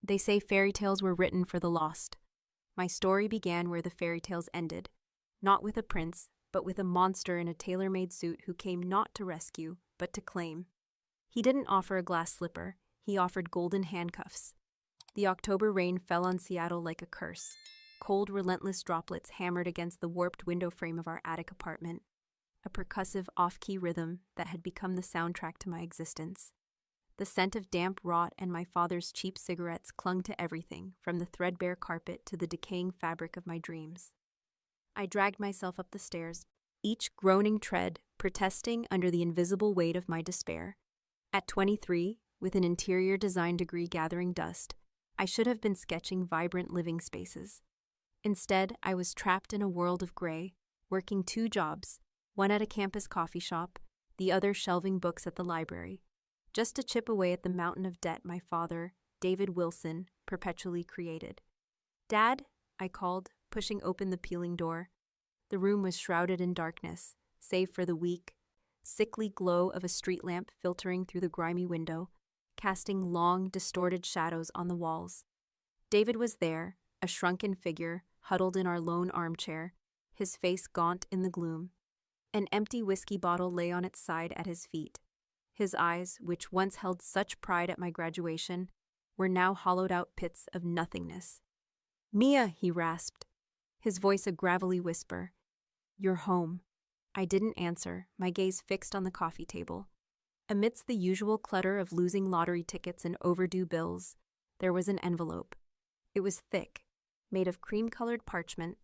They say fairy tales were written for the lost. My story began where the fairy tales ended, not with a prince, but with a monster in a tailor-made suit who came not to rescue, but to claim. He didn't offer a glass slipper, he offered golden handcuffs. The October rain fell on Seattle like a curse. Cold, relentless droplets hammered against the warped window frame of our attic apartment, a percussive off-key rhythm that had become the soundtrack to my existence. The scent of damp rot and my father's cheap cigarettes clung to everything, from the threadbare carpet to the decaying fabric of my dreams. I dragged myself up the stairs, each groaning tread protesting under the invisible weight of my despair. At 23, with an interior design degree gathering dust, I should have been sketching vibrant living spaces. Instead, I was trapped in a world of gray, working 2 jobs, one at a campus coffee shop, the other shelving books at the library, just to chip away at the mountain of debt my father, David Wilson, perpetually created. "Dad," I called, pushing open the peeling door. The room was shrouded in darkness, save for the weak, sickly glow of a street lamp filtering through the grimy window, casting long, distorted shadows on the walls. David was there, a shrunken figure, huddled in our lone armchair, his face gaunt in the gloom. An empty whiskey bottle lay on its side at his feet. His eyes, which once held such pride at my graduation, were now hollowed-out pits of nothingness. "Mia," he rasped, his voice a gravelly whisper. "You're home." I didn't answer, my gaze fixed on the coffee table. Amidst the usual clutter of losing lottery tickets and overdue bills, there was an envelope. It was thick, made of cream-colored parchment,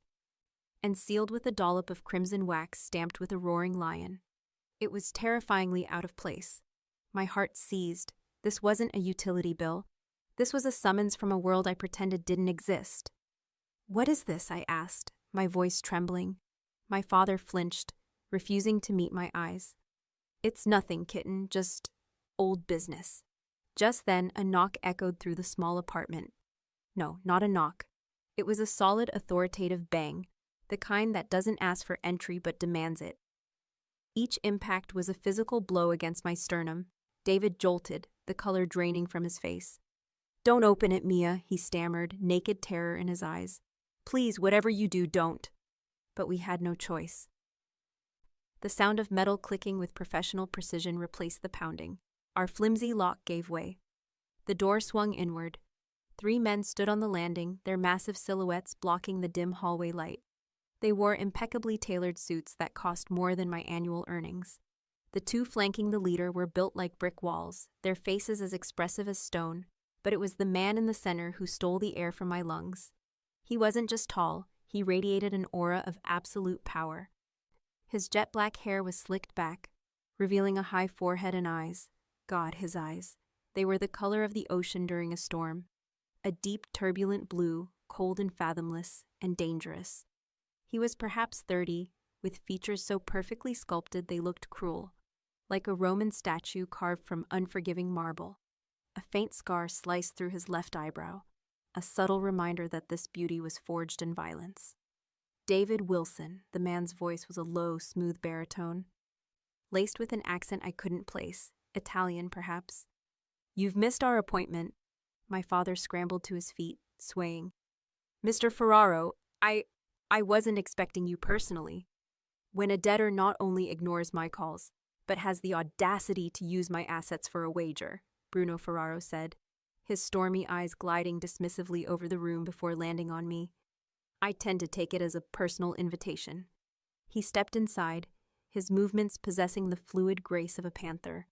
and sealed with a dollop of crimson wax stamped with a roaring lion. It was terrifyingly out of place. My heart seized. This wasn't a utility bill. This was a summons from a world I pretended didn't exist. "What is this?" I asked, my voice trembling. My father flinched, refusing to meet my eyes. "It's nothing, kitten, just old business." Just then, a knock echoed through the small apartment. No, not a knock. It was a solid, authoritative bang, the kind that doesn't ask for entry but demands it. Each impact was a physical blow against my sternum. David jolted, the color draining from his face. "Don't open it, Mia," he stammered, naked terror in his eyes. "Please, whatever you do, don't." But we had no choice. The sound of metal clicking with professional precision replaced the pounding. Our flimsy lock gave way. The door swung inward. 3 men stood on the landing, their massive silhouettes blocking the dim hallway light. They wore impeccably tailored suits that cost more than my annual earnings. The 2 flanking the leader were built like brick walls, their faces as expressive as stone, but it was the man in the center who stole the air from my lungs. He wasn't just tall, he radiated an aura of absolute power. His jet-black hair was slicked back, revealing a high forehead and eyes. God, his eyes. They were the color of the ocean during a storm. A deep, turbulent blue, cold and fathomless, and dangerous. He was perhaps 30, with features so perfectly sculpted they looked cruel, like a Roman statue carved from unforgiving marble. A faint scar sliced through his left eyebrow, a subtle reminder that this beauty was forged in violence. David Wilson, the man's voice was a low, smooth baritone, laced with an accent I couldn't place, Italian perhaps. "You've missed our appointment." My father scrambled to his feet, swaying. "Mr. Ferraro, I wasn't expecting you personally. When a debtor not only ignores my calls, but has the audacity to use my assets for a wager," Bruno Ferraro said, his stormy eyes gliding dismissively over the room before landing on me. "I tend to take it as a personal invitation." He stepped inside, his movements possessing the fluid grace of a panther.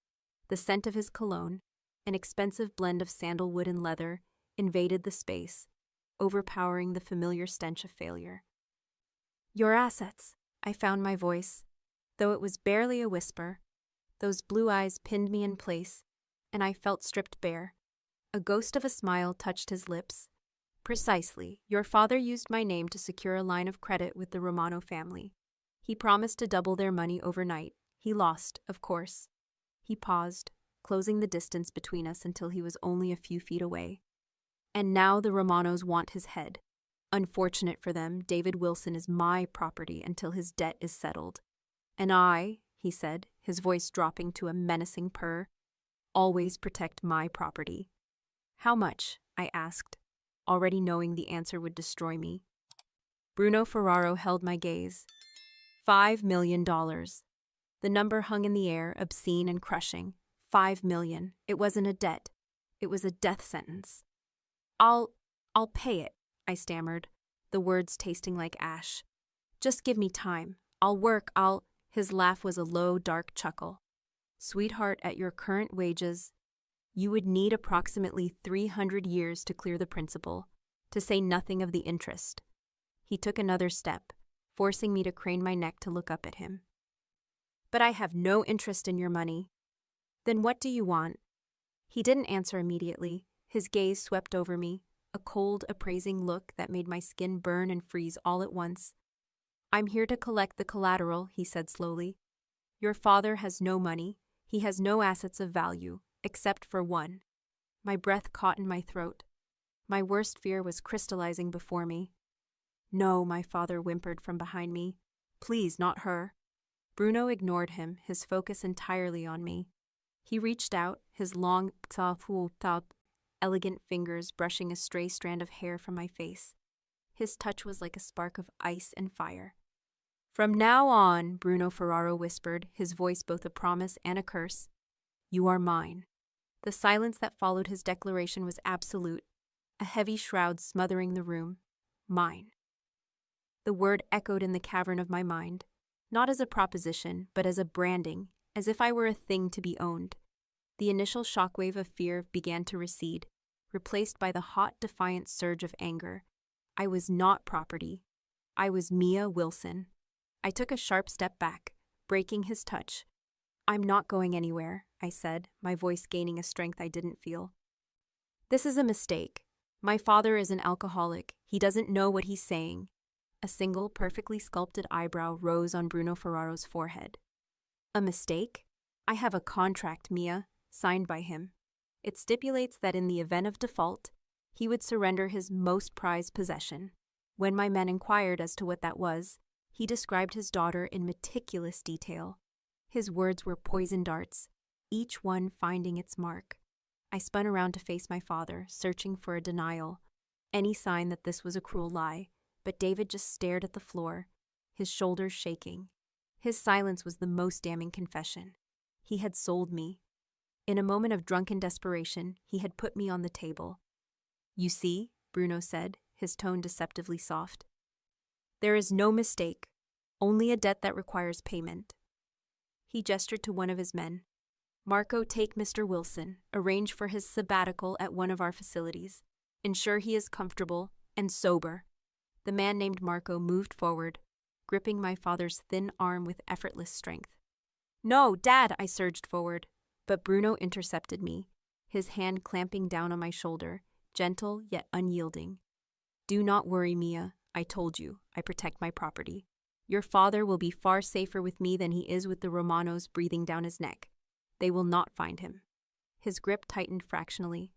The scent of his cologne, an expensive blend of sandalwood and leather, invaded the space, overpowering the familiar stench of failure. "Your assets," I found my voice, though it was barely a whisper. Those blue eyes pinned me in place, and I felt stripped bare. A ghost of a smile touched his lips. "Precisely. Your father used my name to secure a line of credit with the Romano family. He promised to double their money overnight. He lost, of course." He paused, closing the distance between us until he was only a few feet away. "And now the Romanos want his head. Unfortunate for them, David Wilson is my property until his debt is settled. And I," he said, his voice dropping to a menacing purr, "always protect my property." "How much?" I asked, already knowing the answer would destroy me. Bruno Ferraro held my gaze. $5 million. The number hung in the air, obscene and crushing. 5 million. It wasn't a debt. It was a death sentence. I'll pay it, I stammered, the words tasting like ash. Just give me time. I'll work, His laugh was a low, dark chuckle. Sweetheart, at your current wages, you would need approximately 300 years to clear the principal, to say nothing of the interest. He took another step, forcing me to crane my neck to look up at him. But I have no interest in your money. Then what do you want? He didn't answer immediately. His gaze swept over me, a cold, appraising look that made my skin burn and freeze all at once. I'm here to collect the collateral, he said slowly. Your father has no money. He has no assets of value, except for one. My breath caught in my throat. My worst fear was crystallizing before me. No, my father whimpered from behind me. Please, not her. Bruno ignored him, his focus entirely on me. He reached out, his long, elegant fingers brushing a stray strand of hair from my face. His touch was like a spark of ice and fire. From now on, Bruno Ferraro whispered, his voice both a promise and a curse, you are mine. The silence that followed his declaration was absolute, a heavy shroud smothering the room. Mine. The word echoed in the cavern of my mind, not as a proposition, but as a branding, as if I were a thing to be owned. The initial shockwave of fear began to recede, replaced by the hot, defiant surge of anger. I was not property. I was Mia Wilson. I took a sharp step back, breaking his touch. I'm not going anywhere, I said, my voice gaining a strength I didn't feel. This is a mistake. My father is an alcoholic. He doesn't know what he's saying. A single, perfectly sculpted eyebrow rose on Bruno Ferraro's forehead. A mistake? I have a contract, Mia, signed by him. It stipulates that in the event of default, he would surrender his most prized possession. When my men inquired as to what that was, he described his daughter in meticulous detail. His words were poison darts, each one finding its mark. I spun around to face my father, searching for a denial, any sign that this was a cruel lie, but David just stared at the floor, his shoulders shaking. His silence was the most damning confession. He had sold me. In a moment of drunken desperation, he had put me on the table. You see, Bruno said, his tone deceptively soft. There is no mistake, only a debt that requires payment. He gestured to one of his men. Marco, take Mr. Wilson, arrange for his sabbatical at one of our facilities. Ensure he is comfortable and sober. The man named Marco moved forward, gripping my father's thin arm with effortless strength. No, Dad, I surged forward, but Bruno intercepted me, his hand clamping down on my shoulder, gentle yet unyielding. Do not worry, Mia. I told you, I protect my property. Your father will be far safer with me than he is with the Romanos breathing down his neck. They will not find him. His grip tightened fractionally,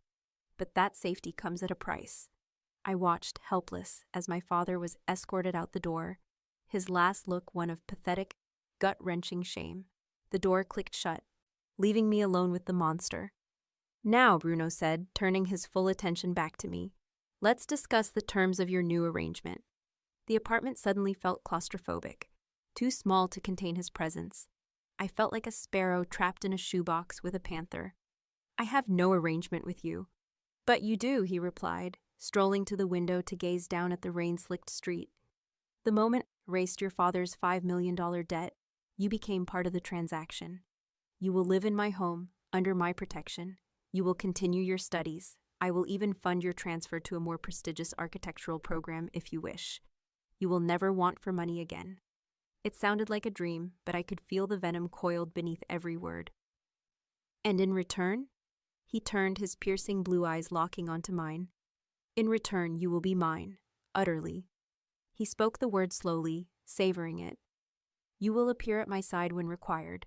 but that safety comes at a price. I watched, helpless, as my father was escorted out the door, his last look one of pathetic, gut-wrenching shame. The door clicked shut, leaving me alone with the monster. Now, Bruno said, turning his full attention back to me, let's discuss the terms of your new arrangement. The apartment suddenly felt claustrophobic, too small to contain his presence. I felt like a sparrow trapped in a shoebox with a panther. I have no arrangement with you. But you do, he replied, strolling to the window to gaze down at the rain-slicked street. The moment I erased your father's $5 million debt, you became part of the transaction. You will live in my home, under my protection. You will continue your studies. I will even fund your transfer to a more prestigious architectural program if you wish. You will never want for money again. It sounded like a dream, but I could feel the venom coiled beneath every word. And in return? He turned, his piercing blue eyes locking onto mine. In return, you will be mine, utterly. He spoke the word slowly, savoring it. You will appear at my side when required.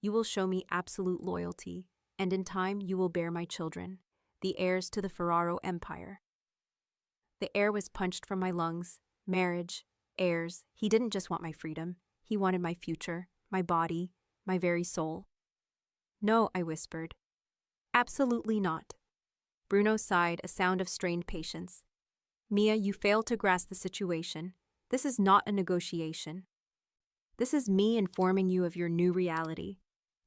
You will show me absolute loyalty, and in time you will bear my children, the heirs to the Ferraro Empire. The air was punched from my lungs. Marriage, heirs. He didn't just want my freedom. He wanted my future, my body, my very soul. No, I whispered. Absolutely not. Bruno sighed, a sound of strained patience. Mia, you fail to grasp the situation. This is not a negotiation. This is me informing you of your new reality.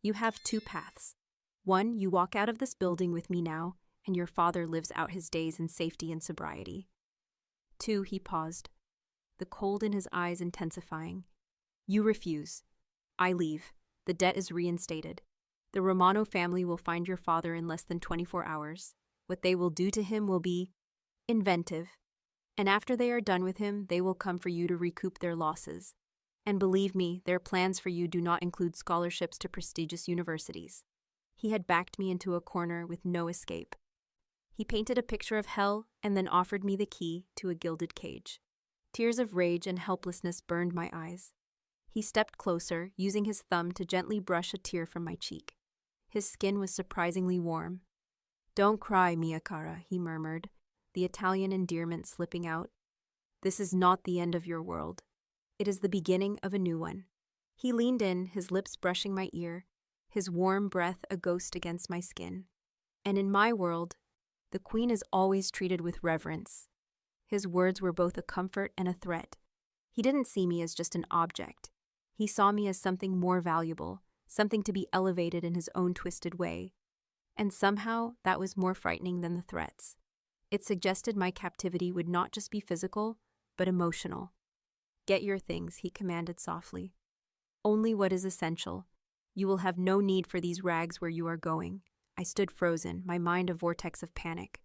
You have two paths. One, you walk out of this building with me now, and your father lives out his days in safety and sobriety. Two, he paused, the cold in his eyes intensifying. You refuse. I leave. The debt is reinstated. The Romano family will find your father in less than 24 hours. What they will do to him will be inventive. And after they are done with him, they will come for you to recoup their losses. And believe me, their plans for you do not include scholarships to prestigious universities. He had backed me into a corner with no escape. He painted a picture of hell and then offered me the key to a gilded cage. Tears of rage and helplessness burned my eyes. He stepped closer, using his thumb to gently brush a tear from my cheek. His skin was surprisingly warm. Don't cry, mia cara, he murmured, the Italian endearment slipping out. This is not the end of your world. It is the beginning of a new one. He leaned in, his lips brushing my ear, his warm breath a ghost against my skin. And in my world, the queen is always treated with reverence. His words were both a comfort and a threat. He didn't see me as just an object. He saw me as something more valuable, something to be elevated in his own twisted way. And somehow, that was more frightening than the threats. It suggested my captivity would not just be physical, but emotional. Get your things, he commanded softly. Only what is essential. You will have no need for these rags where you are going. I stood frozen, my mind a vortex of panic.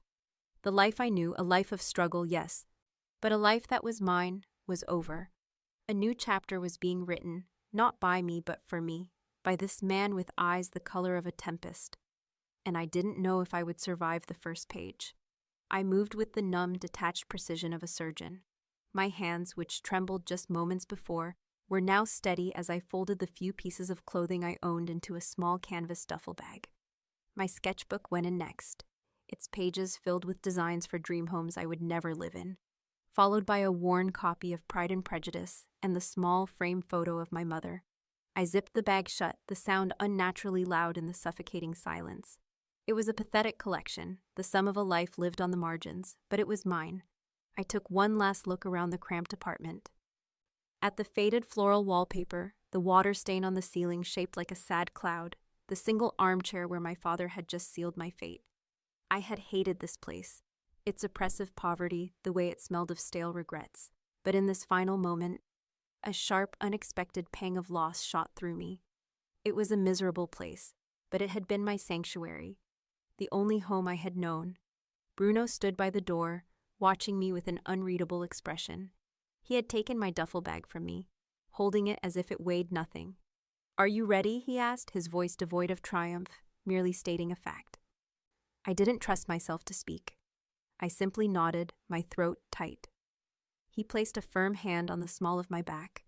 The life I knew, a life of struggle, yes, but a life that was mine, was over. A new chapter was being written, not by me but for me, by this man with eyes the color of a tempest. And I didn't know if I would survive the first page. I moved with the numb, detached precision of a surgeon. My hands, which trembled just moments before, were now steady as I folded the few pieces of clothing I owned into a small canvas duffel bag. My sketchbook went in next, its pages filled with designs for dream homes I would never live in, followed by a worn copy of Pride and Prejudice and the small frame photo of my mother. I zipped the bag shut, the sound unnaturally loud in the suffocating silence. It was a pathetic collection, the sum of a life lived on the margins, but it was mine. I took one last look around the cramped apartment. At the faded floral wallpaper, the water stain on the ceiling shaped like a sad cloud, the single armchair where my father had just sealed my fate. I had hated this place, its oppressive poverty, the way it smelled of stale regrets. But in this final moment, a sharp, unexpected pang of loss shot through me. It was a miserable place, but it had been my sanctuary, the only home I had known. Bruno stood by the door, watching me with an unreadable expression. He had taken my duffel bag from me, holding it as if it weighed nothing. Are you ready? He asked, his voice devoid of triumph, merely stating a fact. I didn't trust myself to speak. I simply nodded, my throat tight. He placed a firm hand on the small of my back,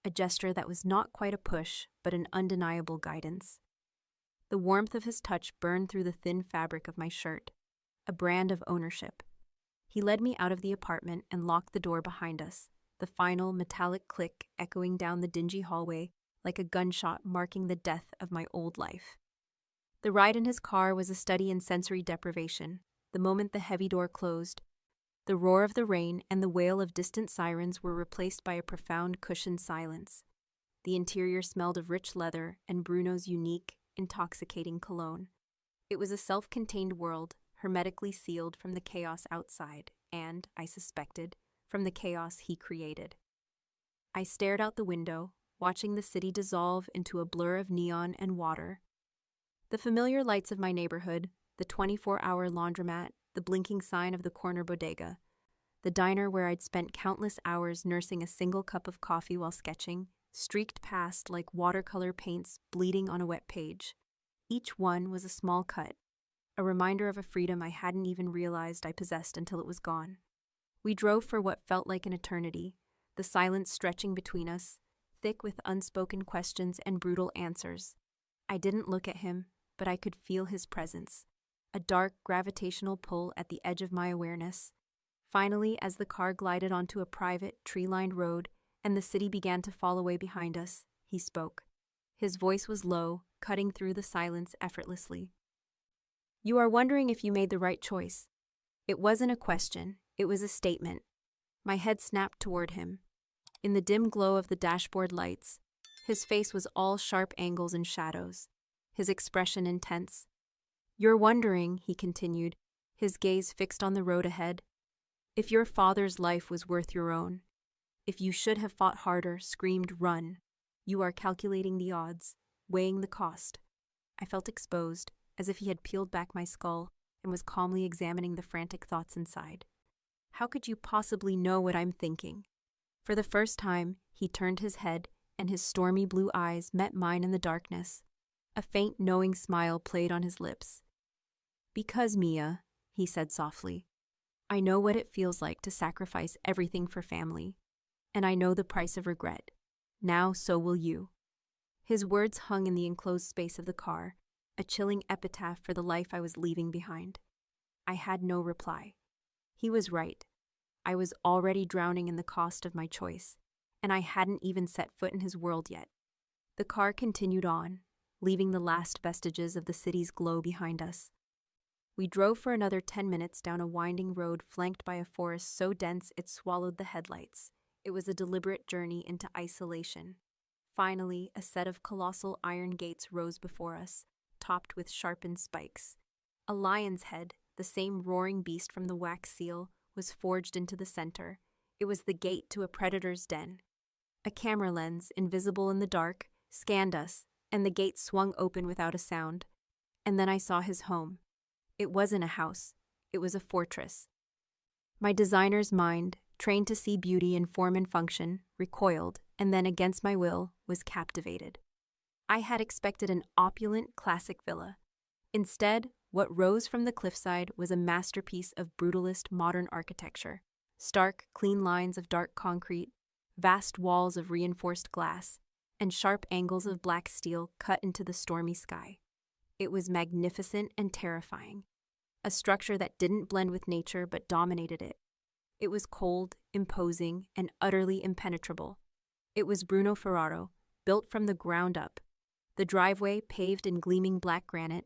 a gesture that was not quite a push, but an undeniable guidance. The warmth of his touch burned through the thin fabric of my shirt, a brand of ownership. He led me out of the apartment and locked the door behind us, the final metallic click echoing down the dingy hallway like a gunshot marking the death of my old life. The ride in his car was a study in sensory deprivation. The moment the heavy door closed, the roar of the rain and the wail of distant sirens were replaced by a profound cushioned silence. The interior smelled of rich leather and Bruno's unique, intoxicating cologne. It was a self-contained world, hermetically sealed from the chaos outside and, I suspected, from the chaos he created. I stared out the window, watching the city dissolve into a blur of neon and water. The familiar lights of my neighborhood, the 24-hour laundromat, the blinking sign of the corner bodega, the diner where I'd spent countless hours nursing a single cup of coffee while sketching, streaked past like watercolor paints bleeding on a wet page. Each one was a small cut, a reminder of a freedom I hadn't even realized I possessed until it was gone. We drove for what felt like an eternity, the silence stretching between us, thick with unspoken questions and brutal answers. I didn't look at him, but I could feel his presence, a dark gravitational pull at the edge of my awareness. Finally, as the car glided onto a private, tree-lined road and the city began to fall away behind us, he spoke. His voice was low, cutting through the silence effortlessly. You are wondering if you made the right choice. It wasn't a question, it was a statement. My head snapped toward him. In the dim glow of the dashboard lights, his face was all sharp angles and shadows, his expression intense. You're wondering, he continued, his gaze fixed on the road ahead, if your father's life was worth your own. If you should have fought harder, screamed, run. You are calculating the odds, weighing the cost. I felt exposed, as if he had peeled back my skull and was calmly examining the frantic thoughts inside. How could you possibly know what I'm thinking? For the first time, he turned his head, and his stormy blue eyes met mine in the darkness. A faint, knowing smile played on his lips. Because, Mia, he said softly, I know what it feels like to sacrifice everything for family, and I know the price of regret. Now so will you. His words hung in the enclosed space of the car, a chilling epitaph for the life I was leaving behind. I had no reply. He was right. I was already drowning in the cost of my choice, and I hadn't even set foot in his world yet. The car continued on, leaving the last vestiges of the city's glow behind us. We drove for another 10 minutes down a winding road flanked by a forest so dense it swallowed the headlights. It was a deliberate journey into isolation. Finally, a set of colossal iron gates rose before us, topped with sharpened spikes. A lion's head, the same roaring beast from the wax seal, was forged into the center. It was the gate to a predator's den. A camera lens, invisible in the dark, scanned us, and the gate swung open without a sound. And then I saw his home. It wasn't a house. It was a fortress. My designer's mind, trained to see beauty in form and function, recoiled, and then, against my will, was captivated. I had expected an opulent, classic villa. Instead, what rose from the cliffside was a masterpiece of brutalist modern architecture. Stark, clean lines of dark concrete, vast walls of reinforced glass, and sharp angles of black steel cut into the stormy sky. It was magnificent and terrifying, a structure that didn't blend with nature but dominated it. It was cold, imposing, and utterly impenetrable. It was Bruno Ferraro, built from the ground up. The driveway, paved in gleaming black granite,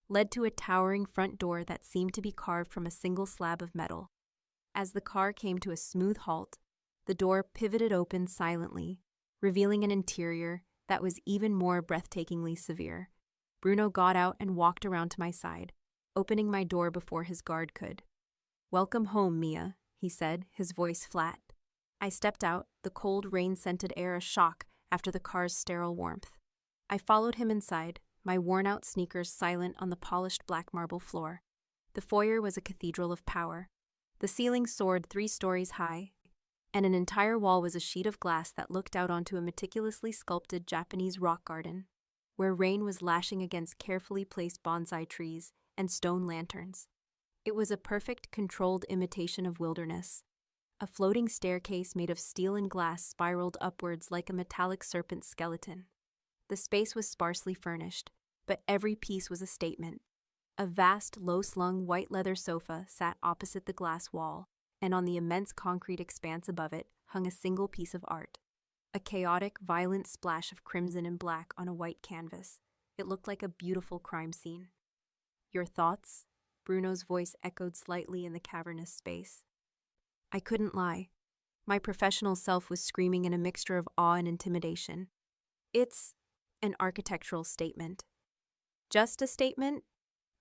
led to a towering front door that seemed to be carved from a single slab of metal. As the car came to a smooth halt, the door pivoted open silently, revealing an interior that was even more breathtakingly severe. Bruno got out and walked around to my side, opening my door before his guard could. "Welcome home, Mia," he said, his voice flat. I stepped out, the cold, rain-scented air a shock after the car's sterile warmth. I followed him inside, my worn-out sneakers silent on the polished black marble floor. The foyer was a cathedral of power. The ceiling soared 3 stories high, and an entire wall was a sheet of glass that looked out onto a meticulously sculpted Japanese rock garden, where rain was lashing against carefully placed bonsai trees and stone lanterns. It was a perfect, controlled imitation of wilderness. A floating staircase made of steel and glass spiraled upwards like a metallic serpent skeleton. The space was sparsely furnished, but every piece was a statement. A vast, low-slung white leather sofa sat opposite the glass wall, and on the immense concrete expanse above it hung a single piece of art. A chaotic, violent splash of crimson and black on a white canvas. It looked like a beautiful crime scene. "Your thoughts?" Bruno's voice echoed slightly in the cavernous space. I couldn't lie. My professional self was screaming in a mixture of awe and intimidation. "It's an architectural statement." "Just a statement?"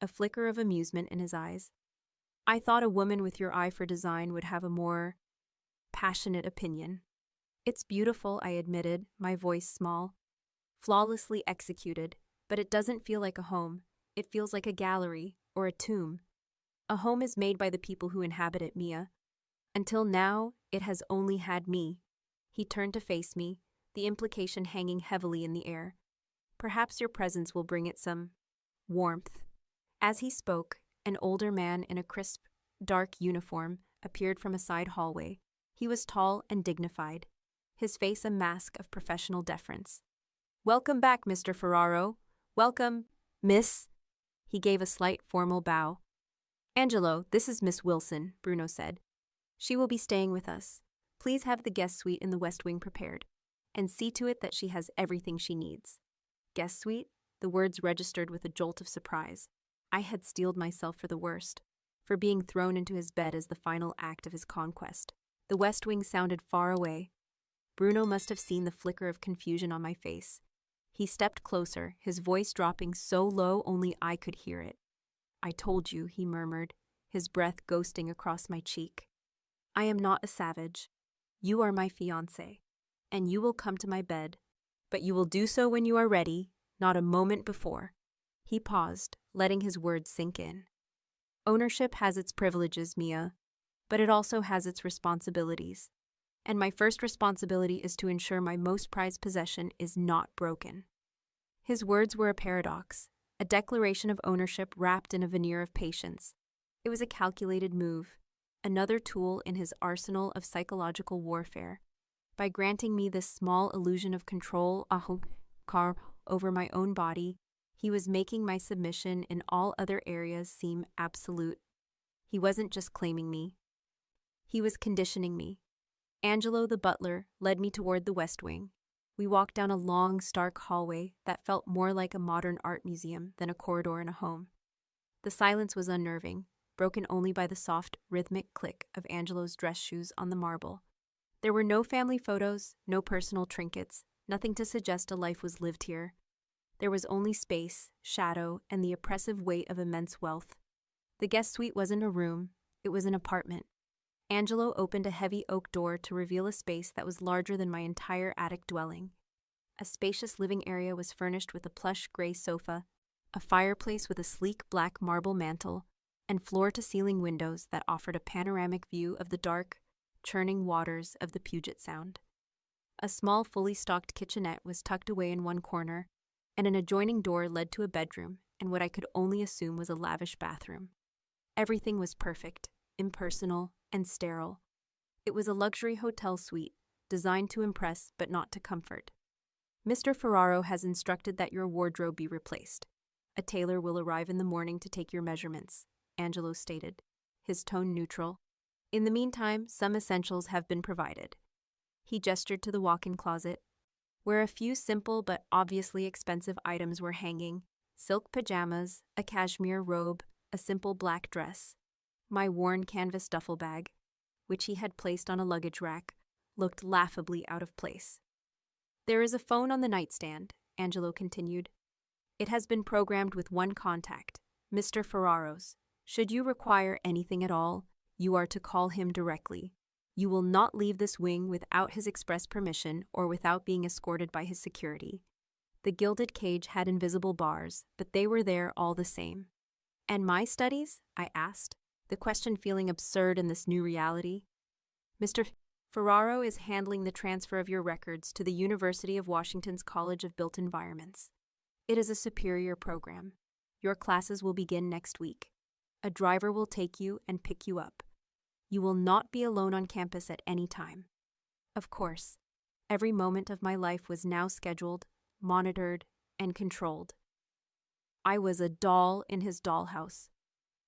A flicker of amusement in his eyes. "I thought a woman with your eye for design would have a more passionate opinion." "It's beautiful," I admitted, my voice small. "Flawlessly executed, but it doesn't feel like a home. It feels like a gallery, or a tomb. A home is made by the people who inhabit it, Mia. Until now, it has only had me." He turned to face me, the implication hanging heavily in the air. "Perhaps your presence will bring it some warmth." As he spoke, an older man in a crisp, dark uniform appeared from a side hallway. He was tall and dignified, his face a mask of professional deference. "Welcome back, Mr. Ferraro. Welcome, Miss." He gave a slight formal bow. "Angelo, this is Miss Wilson," Bruno said. "She will be staying with us. Please have the guest suite in the West Wing prepared, and see to it that she has everything she needs." Guest suite? The words registered with a jolt of surprise. I had steeled myself for the worst, for being thrown into his bed as the final act of his conquest. The West Wing sounded far away. Bruno must have seen the flicker of confusion on my face. He stepped closer, his voice dropping so low only I could hear it. "I told you," he murmured, his breath ghosting across my cheek. "I am not a savage. You are my fiancé, and you will come to my bed, but you will do so when you are ready, not a moment before." He paused, letting his words sink in. Ownership has its privileges, Mia, but it also has its responsibilities. And my first responsibility is to ensure my most prized possession is not broken. His words were a paradox, a declaration of ownership wrapped in a veneer of patience. It was a calculated move, another tool in his arsenal of psychological warfare. By granting me this small illusion of control over my own body, he was making my submission in all other areas seem absolute. He wasn't just claiming me. He was conditioning me. Angelo, the butler, led me toward the West Wing. We walked down a long, stark hallway that felt more like a modern art museum than a corridor in a home. The silence was unnerving, broken only by the soft, rhythmic click of Angelo's dress shoes on the marble. There were no family photos, no personal trinkets, nothing to suggest a life was lived here. There was only space, shadow, and the oppressive weight of immense wealth. The guest suite wasn't a room, it was an apartment. Angelo opened a heavy oak door to reveal a space that was larger than my entire attic dwelling. A spacious living area was furnished with a plush gray sofa, a fireplace with a sleek black marble mantel, and floor-to-ceiling windows that offered a panoramic view of the dark, churning waters of the Puget Sound. A small, fully stocked kitchenette was tucked away in one corner, and an adjoining door led to a bedroom and what I could only assume was a lavish bathroom. Everything was perfect, impersonal, and sterile. It was a luxury hotel suite, designed to impress but not to comfort. "Mr. Ferraro has instructed that your wardrobe be replaced. A tailor will arrive in the morning to take your measurements," Angelo stated, his tone neutral. "In the meantime, some essentials have been provided." He gestured to the walk-in closet, where a few simple but obviously expensive items were hanging: silk pajamas, a cashmere robe, a simple black dress. My worn canvas duffel bag, which he had placed on a luggage rack, looked laughably out of place. "There is a phone on the nightstand," Angelo continued. "It has been programmed with one contact, Mr. Ferraro's. Should you require anything at all, you are to call him directly. You will not leave this wing without his express permission or without being escorted by his security." The gilded cage had invisible bars, but they were there all the same. "And my studies?" I asked, the question feeling absurd in this new reality. "Mr. Ferraro is handling the transfer of your records to the University of Washington's College of Built Environments. It is a superior program. Your classes will begin next week. A driver will take you and pick you up. You will not be alone on campus at any time." Of course, every moment of my life was now scheduled, monitored, and controlled. I was a doll in his dollhouse.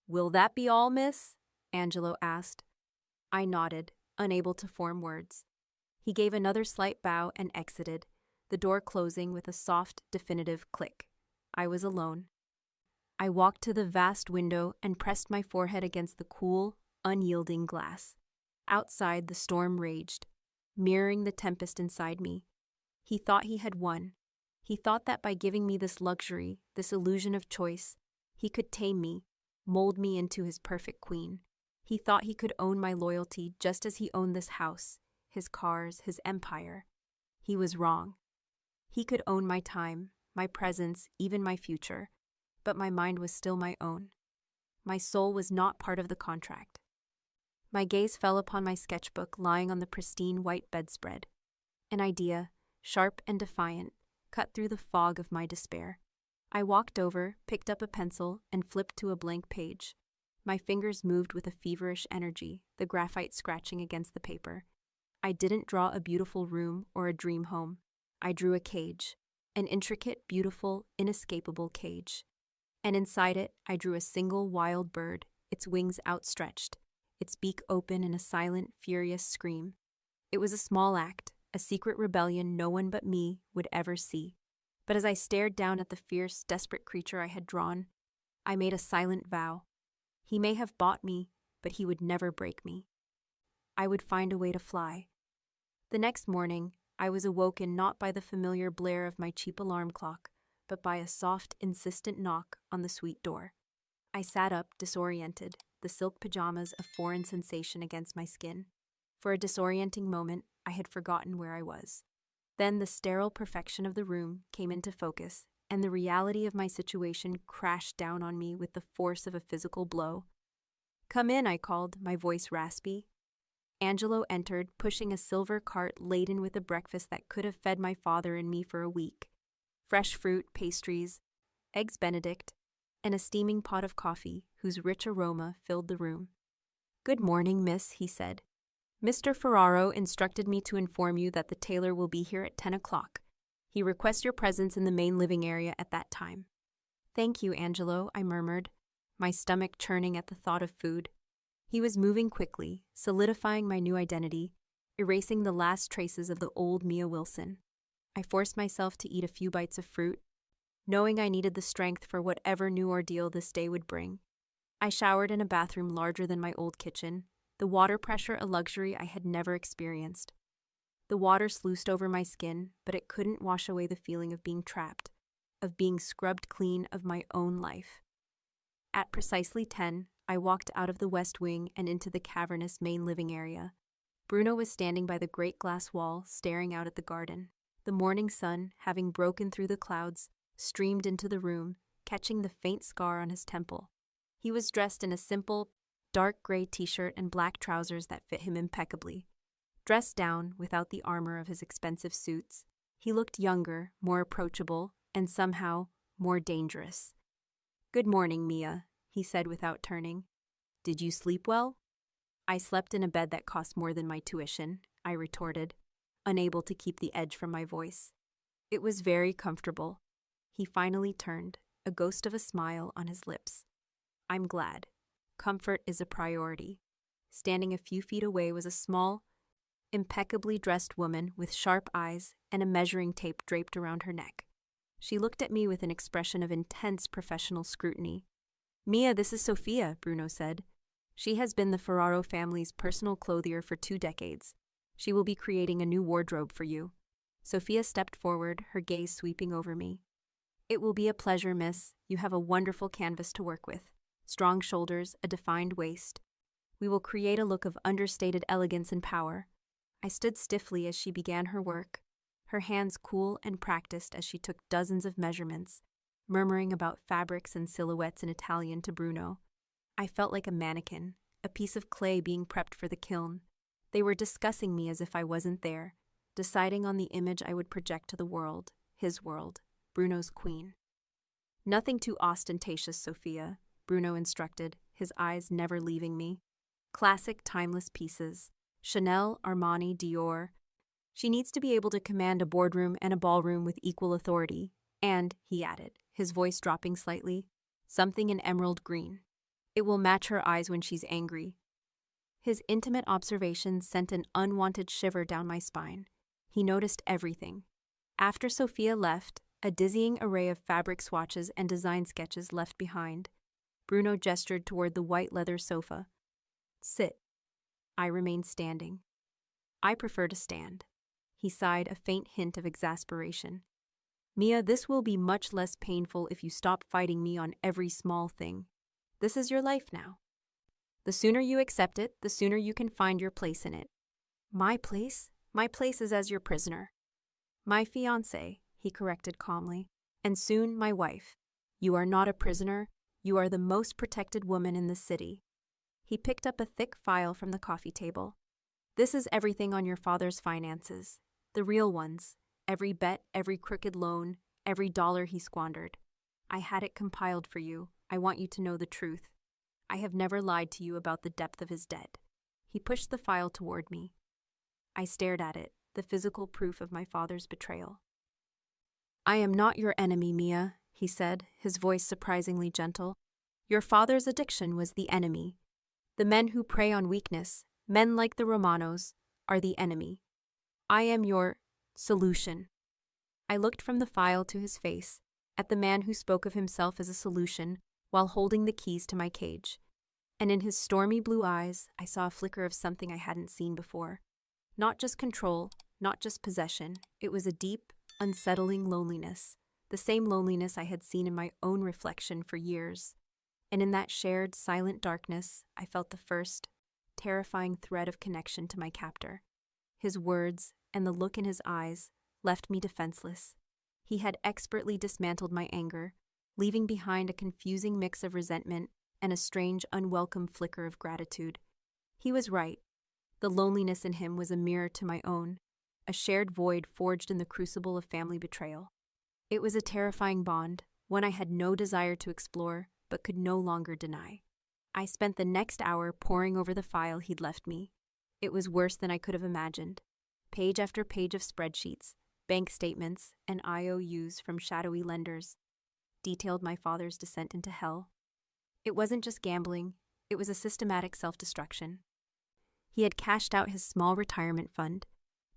"Will that be all, miss?" Angelo asked. I nodded, unable to form words. He gave another slight bow and exited, the door closing with a soft, definitive click. I was alone. I walked to the vast window and pressed my forehead against the cool, unyielding glass. Outside, the storm raged, mirroring the tempest inside me. He thought he had won. He thought that by giving me this luxury, this illusion of choice, he could tame me, mold me into his perfect queen. He thought he could own my loyalty just as he owned this house, his cars, his empire. He was wrong. He could own my time, my presence, even my future, but my mind was still my own. My soul was not part of the contract. My gaze fell upon my sketchbook lying on the pristine white bedspread. An idea, sharp and defiant, cut through the fog of my despair. I walked over, picked up a pencil, and flipped to a blank page. My fingers moved with a feverish energy, the graphite scratching against the paper. I didn't draw a beautiful room or a dream home. I drew a cage, an intricate, beautiful, inescapable cage. And inside it, I drew a single wild bird, its wings outstretched, its beak open in a silent, furious scream. It was a small act, a secret rebellion no one but me would ever see. But as I stared down at the fierce, desperate creature I had drawn, I made a silent vow. He may have bought me, but he would never break me. I would find a way to fly. The next morning, I was awoken not by the familiar blare of my cheap alarm clock, but by a soft, insistent knock on the suite door. I sat up, disoriented, the silk pajamas a foreign sensation against my skin. For a disorienting moment, I had forgotten where I was. Then the sterile perfection of the room came into focus, and the reality of my situation crashed down on me with the force of a physical blow. "Come in," I called, my voice raspy. Angelo entered, pushing a silver cart laden with a breakfast that could have fed my father and me for a week. Fresh fruit, pastries, eggs Benedict, and a steaming pot of coffee whose rich aroma filled the room. "Good morning, miss," he said. "Mr. Ferraro instructed me to inform you that the tailor will be here at 10 o'clock. He requests your presence in the main living area at that time." "Thank you, Angelo," I murmured, my stomach churning at the thought of food. He was moving quickly, solidifying my new identity, erasing the last traces of the old Mia Wilson. I forced myself to eat a few bites of fruit, knowing I needed the strength for whatever new ordeal this day would bring. I showered in a bathroom larger than my old kitchen, the water pressure a luxury I had never experienced. The water sluiced over my skin, but it couldn't wash away the feeling of being trapped, of being scrubbed clean of my own life. At precisely 10, I walked out of the west wing and into the cavernous main living area. Bruno was standing by the great glass wall, staring out at the garden. The morning sun, having broken through the clouds, streamed into the room, catching the faint scar on his temple. He was dressed in a simple, dark gray t-shirt and black trousers that fit him impeccably. Dressed down, without the armor of his expensive suits, he looked younger, more approachable, and somehow more dangerous. "Good morning, Mia," he said without turning. "Did you sleep well?" "I slept in a bed that cost more than my tuition," I retorted, unable to keep the edge from my voice. "It was very comfortable." He finally turned, a ghost of a smile on his lips. "I'm glad. Comfort is a priority." Standing a few feet away was a small, impeccably dressed woman with sharp eyes and a measuring tape draped around her neck. She looked at me with an expression of intense professional scrutiny. "Mia, this is Sophia," Bruno said. "She has been the Ferraro family's personal clothier for 2 decades. She will be creating a new wardrobe for you." Sophia stepped forward, her gaze sweeping over me. "It will be a pleasure, miss. You have a wonderful canvas to work with. Strong shoulders, a defined waist. We will create a look of understated elegance and power." I stood stiffly as she began her work, her hands cool and practiced as she took dozens of measurements, murmuring about fabrics and silhouettes in Italian to Bruno. I felt like a mannequin, a piece of clay being prepped for the kiln. They were discussing me as if I wasn't there, deciding on the image I would project to the world, his world, Bruno's queen. "Nothing too ostentatious, Sophia," Bruno instructed, his eyes never leaving me. "Classic, timeless pieces. Chanel, Armani, Dior. She needs to be able to command a boardroom and a ballroom with equal authority. And," he added, his voice dropping slightly, "something in emerald green. It will match her eyes when she's angry." His intimate observations sent an unwanted shiver down my spine. He noticed everything. After Sophia left, a dizzying array of fabric swatches and design sketches left behind, Bruno gestured toward the white leather sofa. "Sit." I remained standing. "I prefer to stand." He sighed, a faint hint of exasperation. "Mia, this will be much less painful if you stop fighting me on every small thing. This is your life now. The sooner you accept it, the sooner you can find your place in it." "My place? My place is as your prisoner." "My fiancé," he corrected calmly, "and soon my wife. You are not a prisoner. You are the most protected woman in the city." He picked up a thick file from the coffee table. "This is everything on your father's finances. The real ones. Every bet, every crooked loan, every dollar he squandered. I had it compiled for you. I want you to know the truth. I have never lied to you about the depth of his debt." He pushed the file toward me. I stared at it, the physical proof of my father's betrayal. "I am not your enemy, Mia," he said, his voice surprisingly gentle. "Your father's addiction was the enemy. The men who prey on weakness, men like the Romanos, are the enemy. I am your solution." I looked from the file to his face, at the man who spoke of himself as a solution, while holding the keys to my cage. And in his stormy blue eyes, I saw a flicker of something I hadn't seen before. Not just control, not just possession. It was a deep, unsettling loneliness, the same loneliness I had seen in my own reflection for years. And in that shared, silent darkness, I felt the first, terrifying thread of connection to my captor. His words and the look in his eyes left me defenseless. He had expertly dismantled my anger, leaving behind a confusing mix of resentment and a strange, unwelcome flicker of gratitude. He was right. The loneliness in him was a mirror to my own, a shared void forged in the crucible of family betrayal. It was a terrifying bond, one I had no desire to explore, but could no longer deny. I spent the next hour poring over the file he'd left me. It was worse than I could have imagined. Page after page of spreadsheets, bank statements, and IOUs from shadowy lenders detailed my father's descent into hell. It wasn't just gambling, it was a systematic self-destruction. He had cashed out his small retirement fund,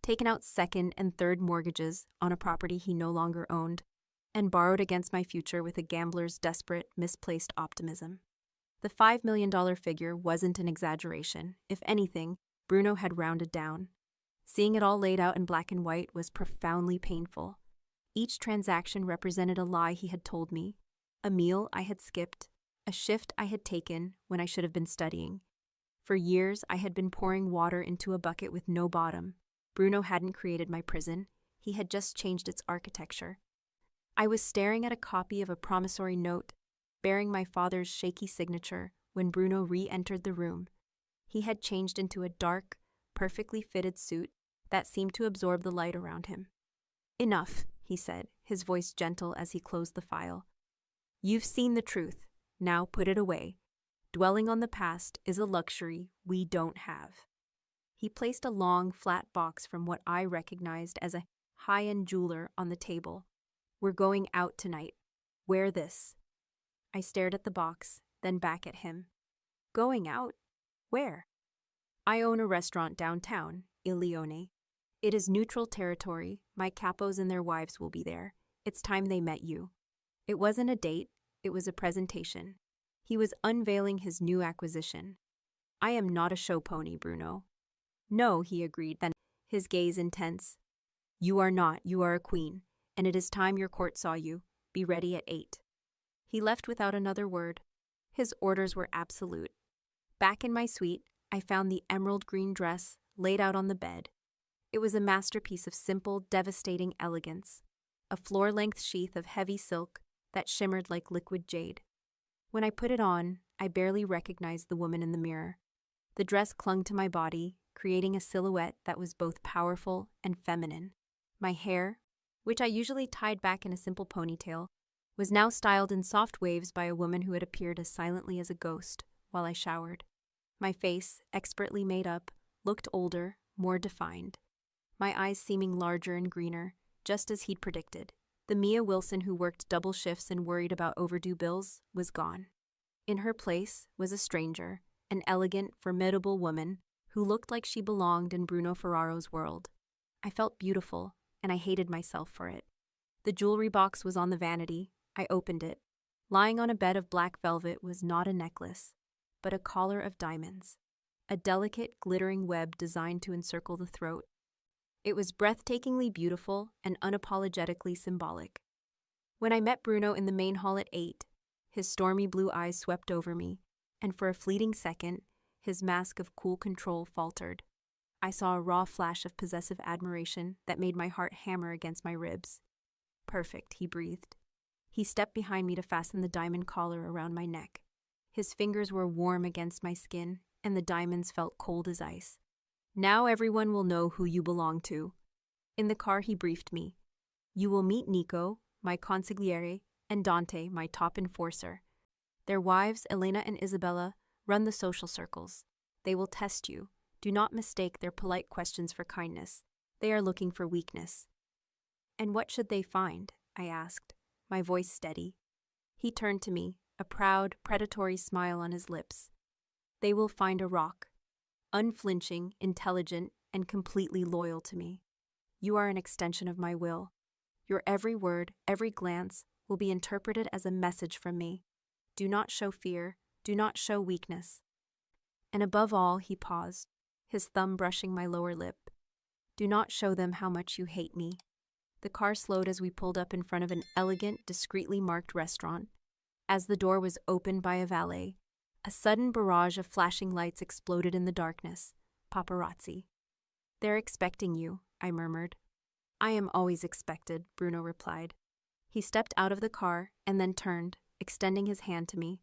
taken out second and third mortgages on a property he no longer owned, and borrowed against my future with a gambler's desperate, misplaced optimism. The $5 million figure wasn't an exaggeration. If anything, Bruno had rounded down. Seeing it all laid out in black and white was profoundly painful. Each transaction represented a lie he had told me, a meal I had skipped, a shift I had taken when I should have been studying. For years, I had been pouring water into a bucket with no bottom. Bruno hadn't created my prison. He had just changed its architecture. I was staring at a copy of a promissory note, bearing my father's shaky signature, when Bruno re-entered the room. He had changed into a dark, perfectly fitted suit that seemed to absorb the light around him. "Enough," he said, his voice gentle as he closed the file. "You've seen the truth. Now put it away. Dwelling on the past is a luxury we don't have." He placed a long, flat box from what I recognized as a high-end jeweler on the table. "We're going out tonight. Wear this." I stared at the box, then back at him. "Going out? Where?" "I own a restaurant downtown, Il Leone. It is neutral territory. My capos and their wives will be there. It's time they met you." It wasn't a date, it was a presentation. He was unveiling his new acquisition. "I am not a show pony, Bruno." "No," he agreed, then, his gaze intense. "You are not, you are a queen, and it is time your court saw you. Be ready at 8. He left without another word. His orders were absolute. Back in my suite, I found the emerald green dress laid out on the bed. It was a masterpiece of simple, devastating elegance, a floor-length sheath of heavy silk that shimmered like liquid jade. When I put it on, I barely recognized the woman in the mirror. The dress clung to my body, creating a silhouette that was both powerful and feminine. My hair, which I usually tied back in a simple ponytail, was now styled in soft waves by a woman who had appeared as silently as a ghost while I showered. My face, expertly made up, looked older, more defined. My eyes seeming larger and greener, just as he'd predicted. The Mia Wilson who worked double shifts and worried about overdue bills was gone. In her place was a stranger, an elegant, formidable woman who looked like she belonged in Bruno Ferraro's world. I felt beautiful, and I hated myself for it. The jewelry box was on the vanity. I opened it. Lying on a bed of black velvet was not a necklace, but a collar of diamonds, a delicate, glittering web designed to encircle the throat. It was breathtakingly beautiful and unapologetically symbolic. When I met Bruno in the main hall at 8, his stormy blue eyes swept over me, and for a fleeting second, his mask of cool control faltered. I saw a raw flash of possessive admiration that made my heart hammer against my ribs. "Perfect," he breathed. He stepped behind me to fasten the diamond collar around my neck. His fingers were warm against my skin, and the diamonds felt cold as ice. "Now everyone will know who you belong to." In the car, he briefed me. "You will meet Nico, my consigliere, and Dante, my top enforcer. Their wives, Elena and Isabella, run the social circles. They will test you. Do not mistake their polite questions for kindness. They are looking for weakness." "And what should they find?" I asked, my voice steady. He turned to me, a proud, predatory smile on his lips. "They will find a rock. Unflinching, intelligent, and completely loyal to me. You are an extension of my will. Your every word, every glance, will be interpreted as a message from me. Do not show fear. Do not show weakness. And above all, he paused, his thumb brushing my lower lip. Do not show them how much you hate me. The car slowed as we pulled up in front of an elegant, discreetly marked restaurant. As the door was opened by a valet, a sudden barrage of flashing lights exploded in the darkness. Paparazzi. They're expecting you, I murmured. I am always expected, Bruno replied. He stepped out of the car and then turned, extending his hand to me.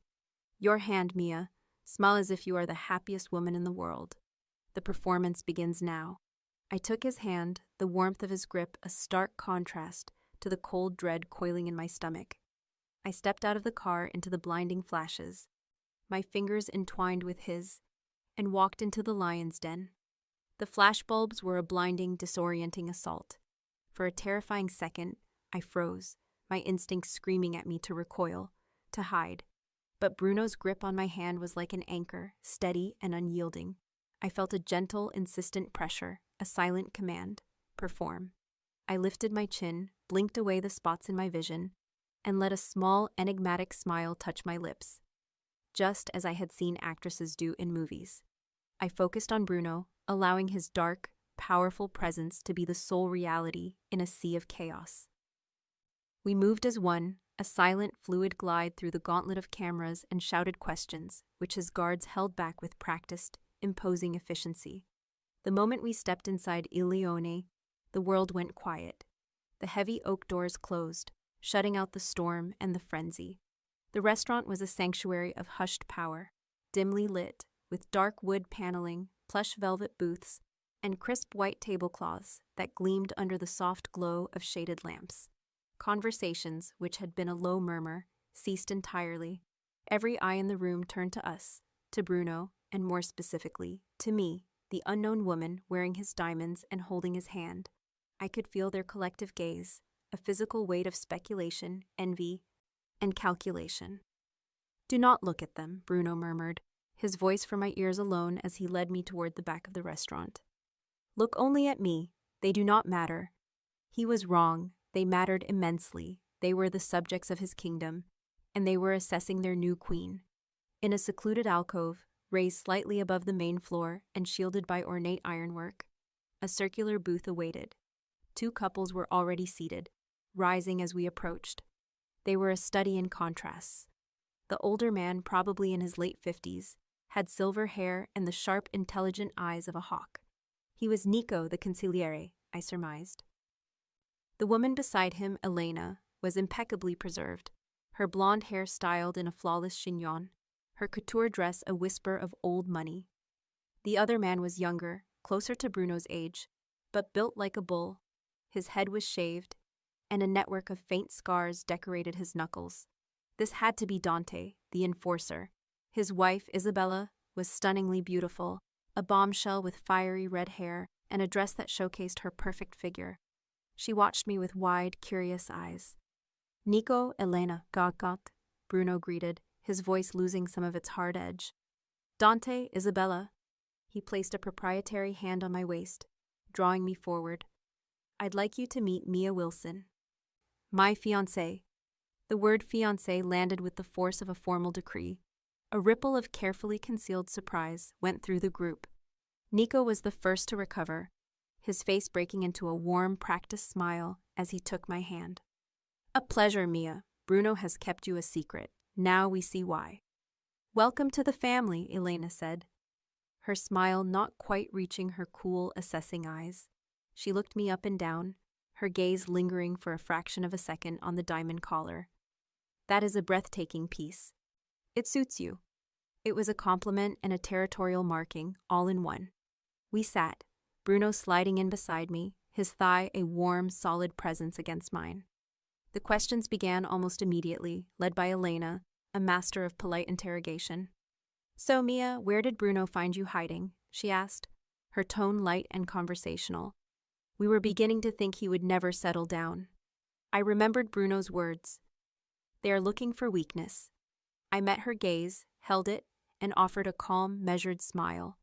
Your hand, Mia. Smile as if you are the happiest woman in the world. The performance begins now. I took his hand, the warmth of his grip a stark contrast to the cold dread coiling in my stomach. I stepped out of the car into the blinding flashes, my fingers entwined with his, and walked into the lion's den. The flashbulbs were a blinding, disorienting assault. For a terrifying second, I froze, my instincts screaming at me to recoil, to hide. But Bruno's grip on my hand was like an anchor, steady and unyielding. I felt a gentle, insistent pressure, a silent command. Perform. I lifted my chin, blinked away the spots in my vision, and let a small, enigmatic smile touch my lips, just as I had seen actresses do in movies. I focused on Bruno, allowing his dark, powerful presence to be the sole reality in a sea of chaos. We moved as one, a silent, fluid glide through the gauntlet of cameras and shouted questions, which his guards held back with practiced, imposing efficiency. The moment we stepped inside Il Leone, the world went quiet. The heavy oak doors closed, shutting out the storm and the frenzy. The restaurant was a sanctuary of hushed power, dimly lit, with dark wood paneling, plush velvet booths, and crisp white tablecloths that gleamed under the soft glow of shaded lamps. Conversations, which had been a low murmur, ceased entirely. Every eye in the room turned to us, to Bruno, and more specifically, to me, the unknown woman wearing his diamonds and holding his hand. I could feel their collective gaze, a physical weight of speculation, envy, and calculation. Do not look at them, Bruno murmured, his voice for my ears alone as he led me toward the back of the restaurant. Look only at me. They do not matter. He was wrong. They mattered immensely. They were the subjects of his kingdom, and they were assessing their new queen. In a secluded alcove, raised slightly above the main floor and shielded by ornate ironwork, a circular booth awaited. 2 couples were already seated, rising as we approached. They were a study in contrasts. The older man, probably in his late 50s, had silver hair and the sharp, intelligent eyes of a hawk. He was Nico, the consigliere, I surmised. The woman beside him, Elena, was impeccably preserved, her blonde hair styled in a flawless chignon, her couture dress a whisper of old money. The other man was younger, closer to Bruno's age, but built like a bull. His head was shaved, and a network of faint scars decorated his knuckles. This had to be Dante, the enforcer. His wife, Isabella, was stunningly beautiful, a bombshell with fiery red hair and a dress that showcased her perfect figure. She watched me with wide, curious eyes. Nico, Elena, Gagat, Bruno greeted, his voice losing some of its hard edge. Dante, Isabella. He placed a proprietary hand on my waist, drawing me forward. I'd like you to meet Mia Wilson. My fiancée. The word fiancé landed with the force of a formal decree. A ripple of carefully concealed surprise went through the group. Nico was the first to recover, his face breaking into a warm, practiced smile as he took my hand. A pleasure, Mia. Bruno has kept you a secret. Now we see why. Welcome to the family, Elena said, her smile not quite reaching her cool, assessing eyes. She looked me up and down, her gaze lingering for a fraction of a second on the diamond collar. That is a breathtaking piece. It suits you. It was a compliment and a territorial marking, all in one. We sat, Bruno sliding in beside me, his thigh a warm, solid presence against mine. The questions began almost immediately, led by Elena, a master of polite interrogation. So, Mia, where did Bruno find you hiding? She asked, her tone light and conversational. We were beginning to think he would never settle down. I remembered Bruno's words. They are looking for weakness. I met her gaze, held it, and offered a calm, measured smile.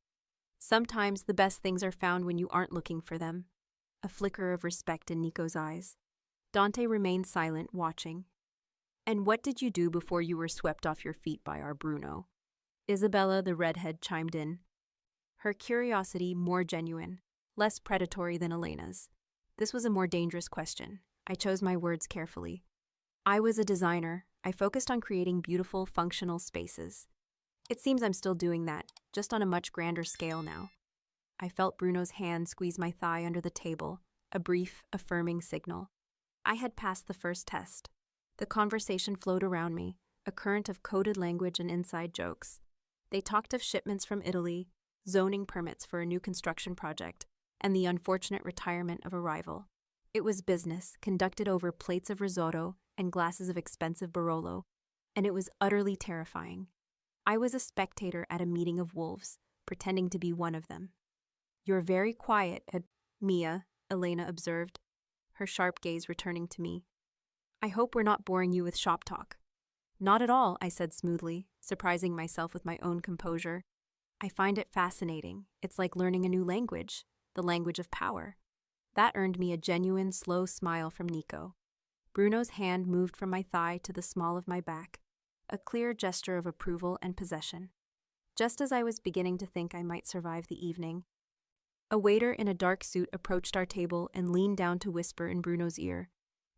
Sometimes the best things are found when you aren't looking for them. A flicker of respect in Nico's eyes. Dante remained silent, watching. And what did you do before you were swept off your feet by our Bruno? Isabella, the redhead, chimed in, her curiosity more genuine, less predatory than Elena's. This was a more dangerous question. I chose my words carefully. I was a designer. I focused on creating beautiful, functional spaces. It seems I'm still doing that, just on a much grander scale now. I felt Bruno's hand squeeze my thigh under the table, a brief, affirming signal. I had passed the first test. The conversation flowed around me, a current of coded language and inside jokes. They talked of shipments from Italy, zoning permits for a new construction project, and the unfortunate retirement of a rival. It was business, conducted over plates of risotto and glasses of expensive Barolo, and it was utterly terrifying. I was a spectator at a meeting of wolves, pretending to be one of them. You're very quiet, Mia, Elena observed, her sharp gaze returning to me. I hope we're not boring you with shop talk. Not at all, I said smoothly, surprising myself with my own composure. I find it fascinating. It's like learning a new language, the language of power. That earned me a genuine, slow smile from Nico. Bruno's hand moved from my thigh to the small of my back, a clear gesture of approval and possession. Just as I was beginning to think I might survive the evening, a waiter in a dark suit approached our table and leaned down to whisper in Bruno's ear.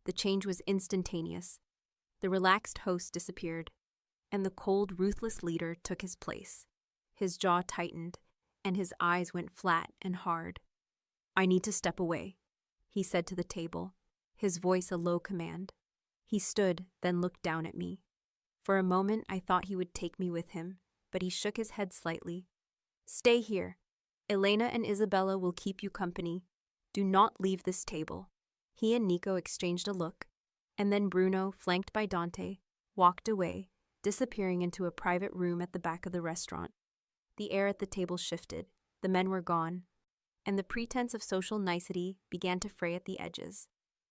The change was instantaneous. The relaxed host disappeared, and the cold, ruthless leader took his place. His jaw tightened, and his eyes went flat and hard. I need to step away, he said to the table, his voice a low command. He stood, then looked down at me. For a moment I thought he would take me with him, but he shook his head slightly. Stay here. Elena and Isabella will keep you company. Do not leave this table. He and Nico exchanged a look, and then Bruno, flanked by Dante, walked away, disappearing into a private room at the back of the restaurant. The air at the table shifted, the men were gone, and the pretense of social nicety began to fray at the edges.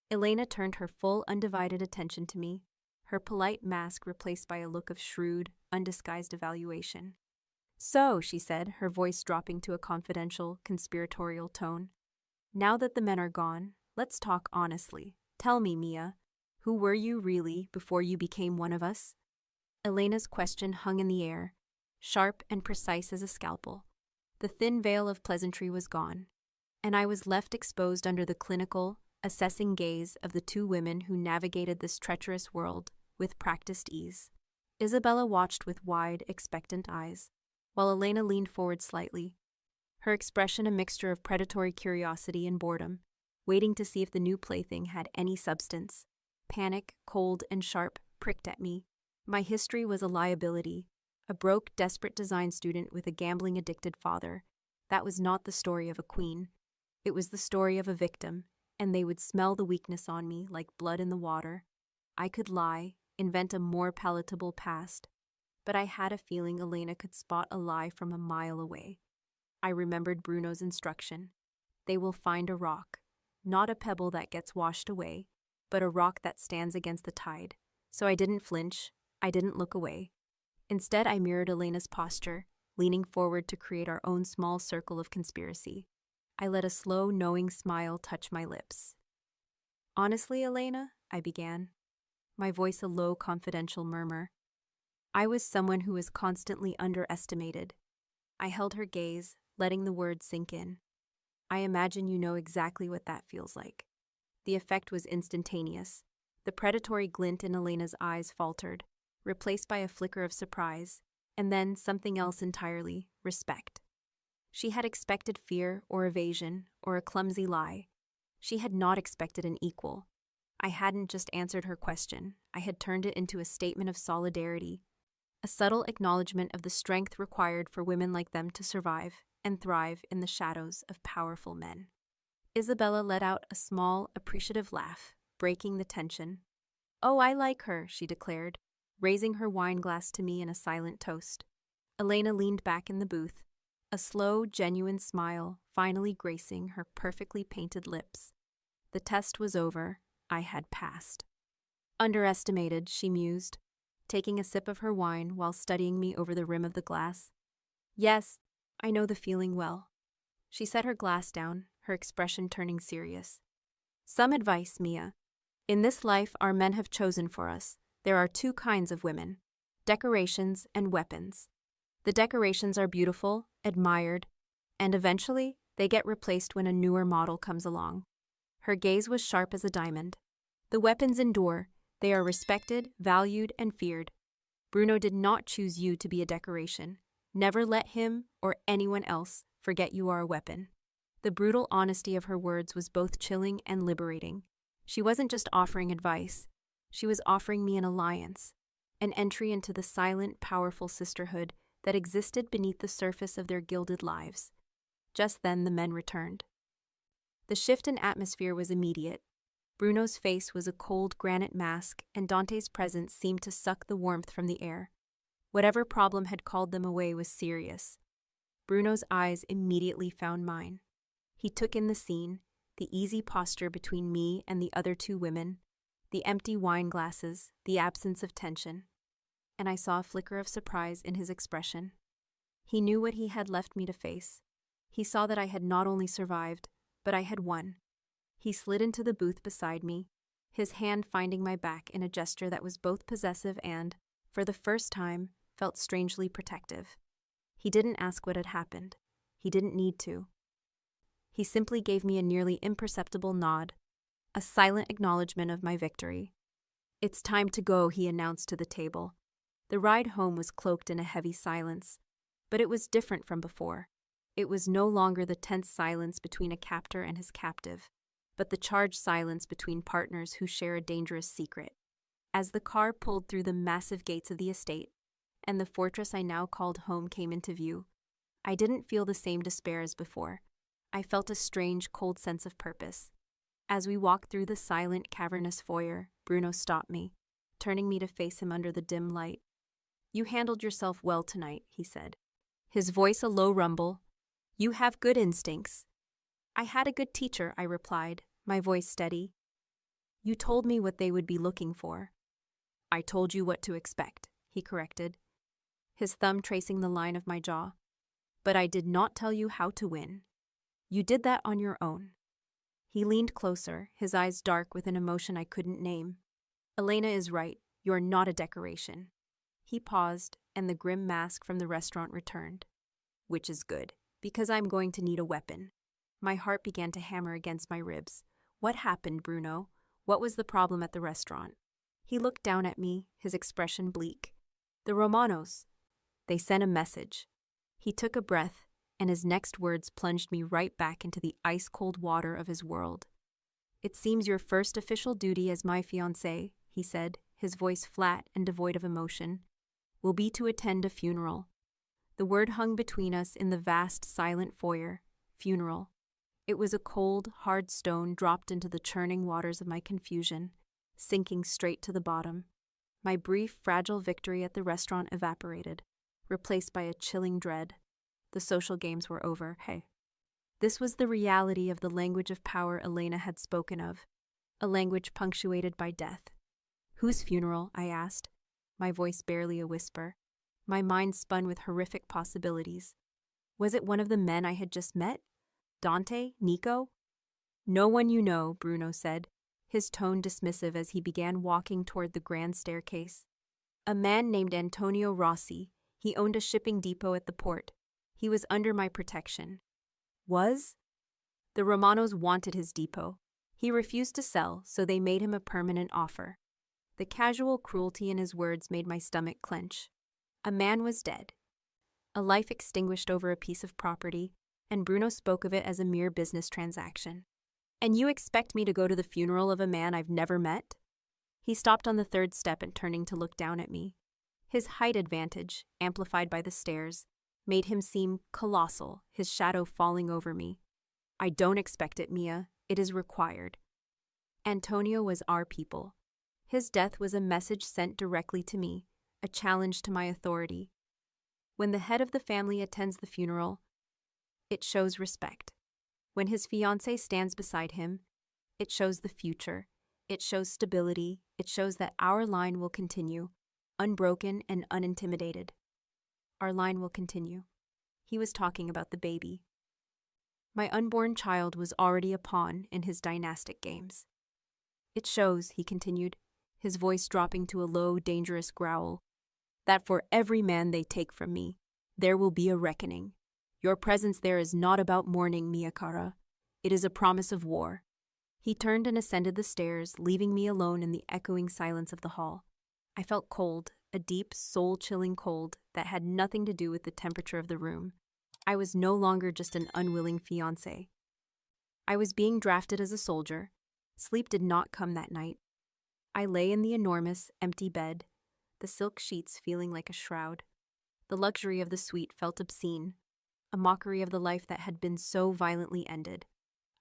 Elena turned her full, undivided attention to me, her polite mask replaced by a look of shrewd, undisguised evaluation. So, she said, her voice dropping to a confidential, conspiratorial tone, now that the men are gone, let's talk honestly. Tell me, Mia, who were you really before you became one of us? Elena's question hung in the air, sharp and precise as a scalpel. The thin veil of pleasantry was gone, and I was left exposed under the clinical, assessing gaze of the two women who navigated this treacherous world with practiced ease. Isabella watched with wide, expectant eyes, while Elena leaned forward slightly, her expression a mixture of predatory curiosity and boredom, waiting to see if the new plaything had any substance. Panic, cold and sharp, pricked at me. My history was a liability, a broke, desperate design student with a gambling-addicted father. That was not the story of a queen. It was the story of a victim, and they would smell the weakness on me like blood in the water. I could lie, invent a more palatable past, but I had a feeling Elena could spot a lie from a mile away. I remembered Bruno's instruction. They will find a rock, not a pebble that gets washed away, but a rock that stands against the tide. So I didn't flinch, I didn't look away. Instead, I mirrored Elena's posture, leaning forward to create our own small circle of conspiracy. I let a slow, knowing smile touch my lips. Honestly, Elena, I began, my voice a low, confidential murmur. I was someone who was constantly underestimated. I held her gaze, letting the words sink in. I imagine you know exactly what that feels like. The effect was instantaneous. The predatory glint in Elena's eyes faltered, replaced by a flicker of surprise, and then something else entirely, respect. She had expected fear or evasion or a clumsy lie. She had not expected an equal. I hadn't just answered her question. I had turned it into a statement of solidarity, a subtle acknowledgement of the strength required for women like them to survive and thrive in the shadows of powerful men. Isabella let out a small, appreciative laugh, breaking the tension. Oh, I like her, she declared, raising her wine glass to me in a silent toast. Elena leaned back in the booth, a slow, genuine smile finally gracing her perfectly painted lips. The test was over. I had passed. Underestimated, she mused, taking a sip of her wine while studying me over the rim of the glass. Yes, I know the feeling well. She set her glass down, her expression turning serious. Some advice, Mia. In this life our men have chosen for us. There are two kinds of women: decorations and weapons. The decorations are beautiful, admired, and eventually they get replaced when a newer model comes along. Her gaze was sharp as a diamond. The weapons endure. They are respected, valued, and feared. Bruno did not choose you to be a decoration. Never let him or anyone else forget you are a weapon. The brutal honesty of her words was both chilling and liberating. She wasn't just offering advice. She was offering me an alliance, an entry into the silent, powerful sisterhood that existed beneath the surface of their gilded lives. Just then the men returned. The shift in atmosphere was immediate. Bruno's face was a cold granite mask, and Dante's presence seemed to suck the warmth from the air. Whatever problem had called them away was serious. Bruno's eyes immediately found mine. He took in the scene, the easy posture between me and the other two women, the empty wine glasses, the absence of tension. And I saw a flicker of surprise in his expression. He knew what he had left me to face. He saw that I had not only survived, but I had won. He slid into the booth beside me, his hand finding my back in a gesture that was both possessive and, for the first time, felt strangely protective. He didn't ask what had happened. He didn't need to. He simply gave me a nearly imperceptible nod, a silent acknowledgement of my victory. "It's time to go," he announced to the table. The ride home was cloaked in a heavy silence, but it was different from before. It was no longer the tense silence between a captor and his captive, but the charged silence between partners who share a dangerous secret. As the car pulled through the massive gates of the estate, and the fortress I now called home came into view, I didn't feel the same despair as before. I felt a strange, cold sense of purpose. As we walked through the silent, cavernous foyer, Bruno stopped me, turning me to face him under the dim light. "You handled yourself well tonight," he said, his voice a low rumble. "You have good instincts." "I had a good teacher," I replied, my voice steady. "You told me what they would be looking for." "I told you what to expect," he corrected, his thumb tracing the line of my jaw. "But I did not tell you how to win. You did that on your own." He leaned closer, his eyes dark with an emotion I couldn't name. "Elena is right. You're not a decoration." He paused, and the grim mask from the restaurant returned. "Which is good, because I'm going to need a weapon." My heart began to hammer against my ribs. "What happened, Bruno? What was the problem at the restaurant?" He looked down at me, his expression bleak. "The Romanos. They sent a message." He took a breath, and his next words plunged me right back into the ice-cold water of his world. "It seems your first official duty as my fiancé," he said, his voice flat and devoid of emotion, "will be to attend a funeral." The word hung between us in the vast, silent foyer. Funeral. It was a cold, hard stone dropped into the churning waters of my confusion, sinking straight to the bottom. My brief, fragile victory at the restaurant evaporated, replaced by a chilling dread. The social games were over. Hey. This was the reality of the language of power Elena had spoken of, a language punctuated by death. "Whose funeral?" I asked, my voice barely a whisper. My mind spun with horrific possibilities. Was it one of the men I had just met? Dante? Nico? "No one you know," Bruno said, his tone dismissive as he began walking toward the grand staircase. "A man named Antonio Rossi. He owned a shipping depot at the port. He was under my protection." "Was?" "The Romanos wanted his depot. He refused to sell, so they made him a permanent offer." The casual cruelty in his words made my stomach clench. A man was dead. A life extinguished over a piece of property, and Bruno spoke of it as a mere business transaction. "And you expect me to go to the funeral of a man I've never met?" He stopped on the third step and turning to look down at me. His height advantage, amplified by the stairs, made him seem colossal, his shadow falling over me. "I don't expect it, Mia. It is required." Antonio was our people. His death was a message sent directly to me, a challenge to my authority. When the head of the family attends the funeral, it shows respect. When his fiancée stands beside him, it shows the future. It shows stability. It shows that our line will continue, unbroken and unintimidated. Our line will continue. He was talking about the baby. My unborn child was already a pawn in his dynastic games. "It shows," he continued, his voice dropping to a low, dangerous growl, "that for every man they take from me, there will be a reckoning. Your presence there is not about mourning, Miyakara. It is a promise of war." He turned and ascended the stairs, leaving me alone in the echoing silence of the hall. I felt cold, a deep, soul-chilling cold that had nothing to do with the temperature of the room. I was no longer just an unwilling fiancé. I was being drafted as a soldier. Sleep did not come that night. I lay in the enormous, empty bed, the silk sheets feeling like a shroud. The luxury of the suite felt obscene, a mockery of the life that had been so violently ended.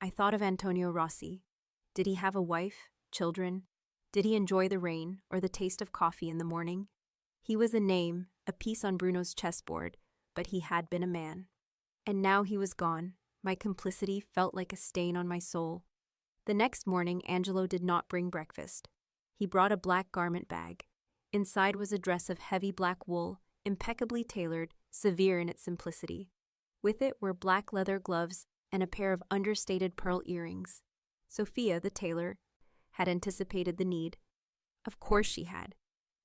I thought of Antonio Rossi. Did he have a wife, children? Did he enjoy the rain or the taste of coffee in the morning? He was a name, a piece on Bruno's chessboard, but he had been a man. And now he was gone. My complicity felt like a stain on my soul. The next morning, Angelo did not bring breakfast. He brought a black garment bag. Inside was a dress of heavy black wool, impeccably tailored, severe in its simplicity. With it were black leather gloves and a pair of understated pearl earrings. Sophia, the tailor, had anticipated the need. Of course she had.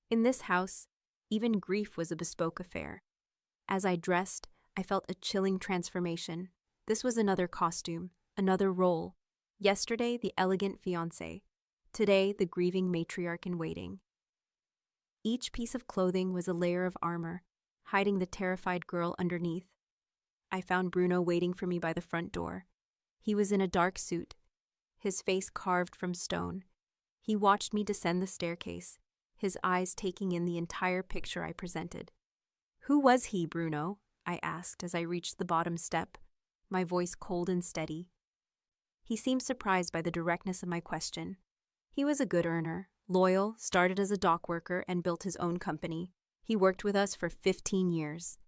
In this house, even grief was a bespoke affair. As I dressed, I felt a chilling transformation. This was another costume, another role. Yesterday, the elegant fiancé. Today, the grieving matriarch in waiting. Each piece of clothing was a layer of armor, hiding the terrified girl underneath. I found Bruno waiting for me by the front door. He was in a dark suit, his face carved from stone. He watched me descend the staircase, his eyes taking in the entire picture I presented. "Who was he, Bruno?" I asked as I reached the bottom step, my voice cold and steady. He seemed surprised by the directness of my question. He was a good earner, loyal, started as a dock worker and built his own company. He worked with us for 15 years.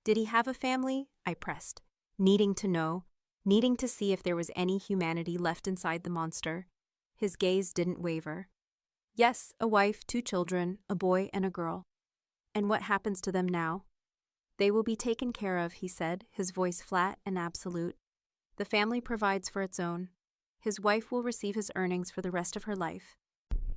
Did he have a family? I pressed, needing to know, needing to see if there was any humanity left inside the monster. His gaze didn't waver. "Yes, a wife, 2 children, a boy and a girl." "And what happens to them now?" "They will be taken care of," he said, his voice flat and absolute. "The family provides for its own. His wife will receive his earnings for the rest of her life.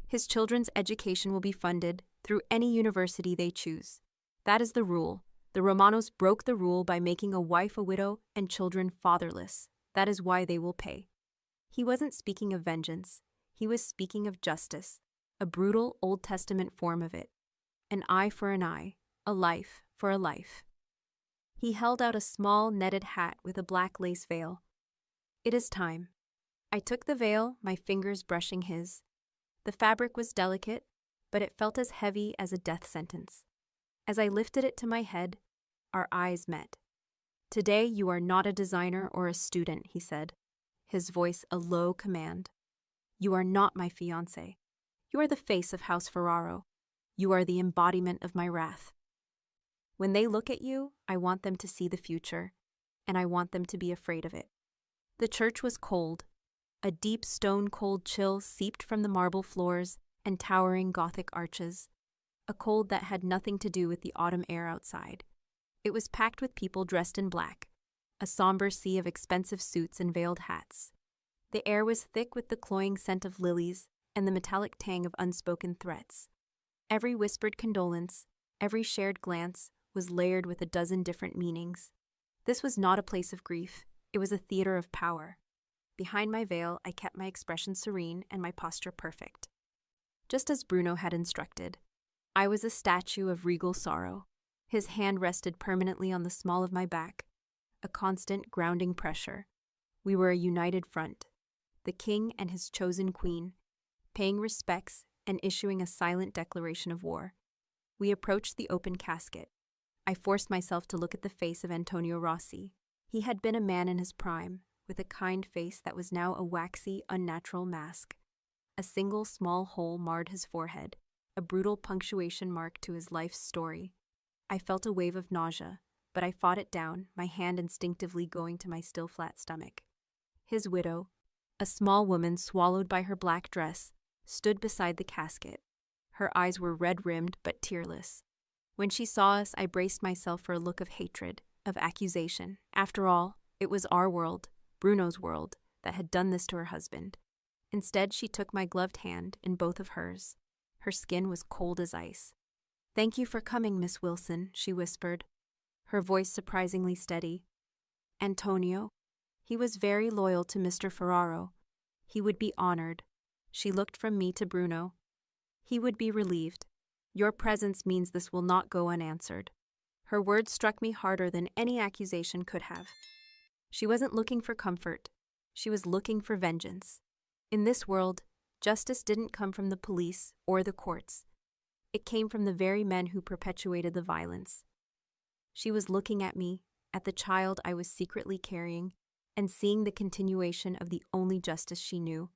His children's education will be funded through any university they choose. That is the rule. The Romanos broke the rule by making a wife a widow and children fatherless. That is why they will pay." He wasn't speaking of vengeance. He was speaking of justice, a brutal Old Testament form of it. An eye for an eye, a life for a life. He held out a small netted hat with a black lace veil. "It is time." I took the veil, my fingers brushing his. The fabric was delicate, but it felt as heavy as a death sentence. As I lifted it to my head, our eyes met. "Today you are not a designer or a student," he said, his voice a low command. "You are not my fiancé. You are the face of House Ferraro. You are the embodiment of my wrath. When they look at you, I want them to see the future, and I want them to be afraid of it." The church was cold. A deep stone-cold chill seeped from the marble floors and towering Gothic arches, a cold that had nothing to do with the autumn air outside. It was packed with people dressed in black, a somber sea of expensive suits and veiled hats. The air was thick with the cloying scent of lilies and the metallic tang of unspoken threats. Every whispered condolence, every shared glance, was layered with a dozen different meanings. This was not a place of grief. It was a theater of power. Behind my veil, I kept my expression serene and my posture perfect. Just as Bruno had instructed, I was a statue of regal sorrow. His hand rested permanently on the small of my back, a constant grounding pressure. We were a united front, the king and his chosen queen, paying respects and issuing a silent declaration of war. We approached the open casket. I forced myself to look at the face of Antonio Rossi. He had been a man in his prime, with a kind face that was now a waxy, unnatural mask. A single small hole marred his forehead, a brutal punctuation mark to his life's story. I felt a wave of nausea, but I fought it down, my hand instinctively going to my still flat stomach. His widow, a small woman swallowed by her black dress, stood beside the casket. Her eyes were red-rimmed but tearless. When she saw us, I braced myself for a look of hatred, of accusation. After all, it was our world, Bruno's world, that had done this to her husband. Instead, she took my gloved hand in both of hers. Her skin was cold as ice. "Thank you for coming, Miss Wilson," she whispered, her voice surprisingly steady. "Antonio? He was very loyal to Mr. Ferraro. He would be honored." She looked from me to Bruno. "He would be relieved. Your presence means this will not go unanswered." Her words struck me harder than any accusation could have. She wasn't looking for comfort. She was looking for vengeance. In this world, justice didn't come from the police or the courts. It came from the very men who perpetuated the violence. She was looking at me, at the child I was secretly carrying, and seeing the continuation of the only justice she knew.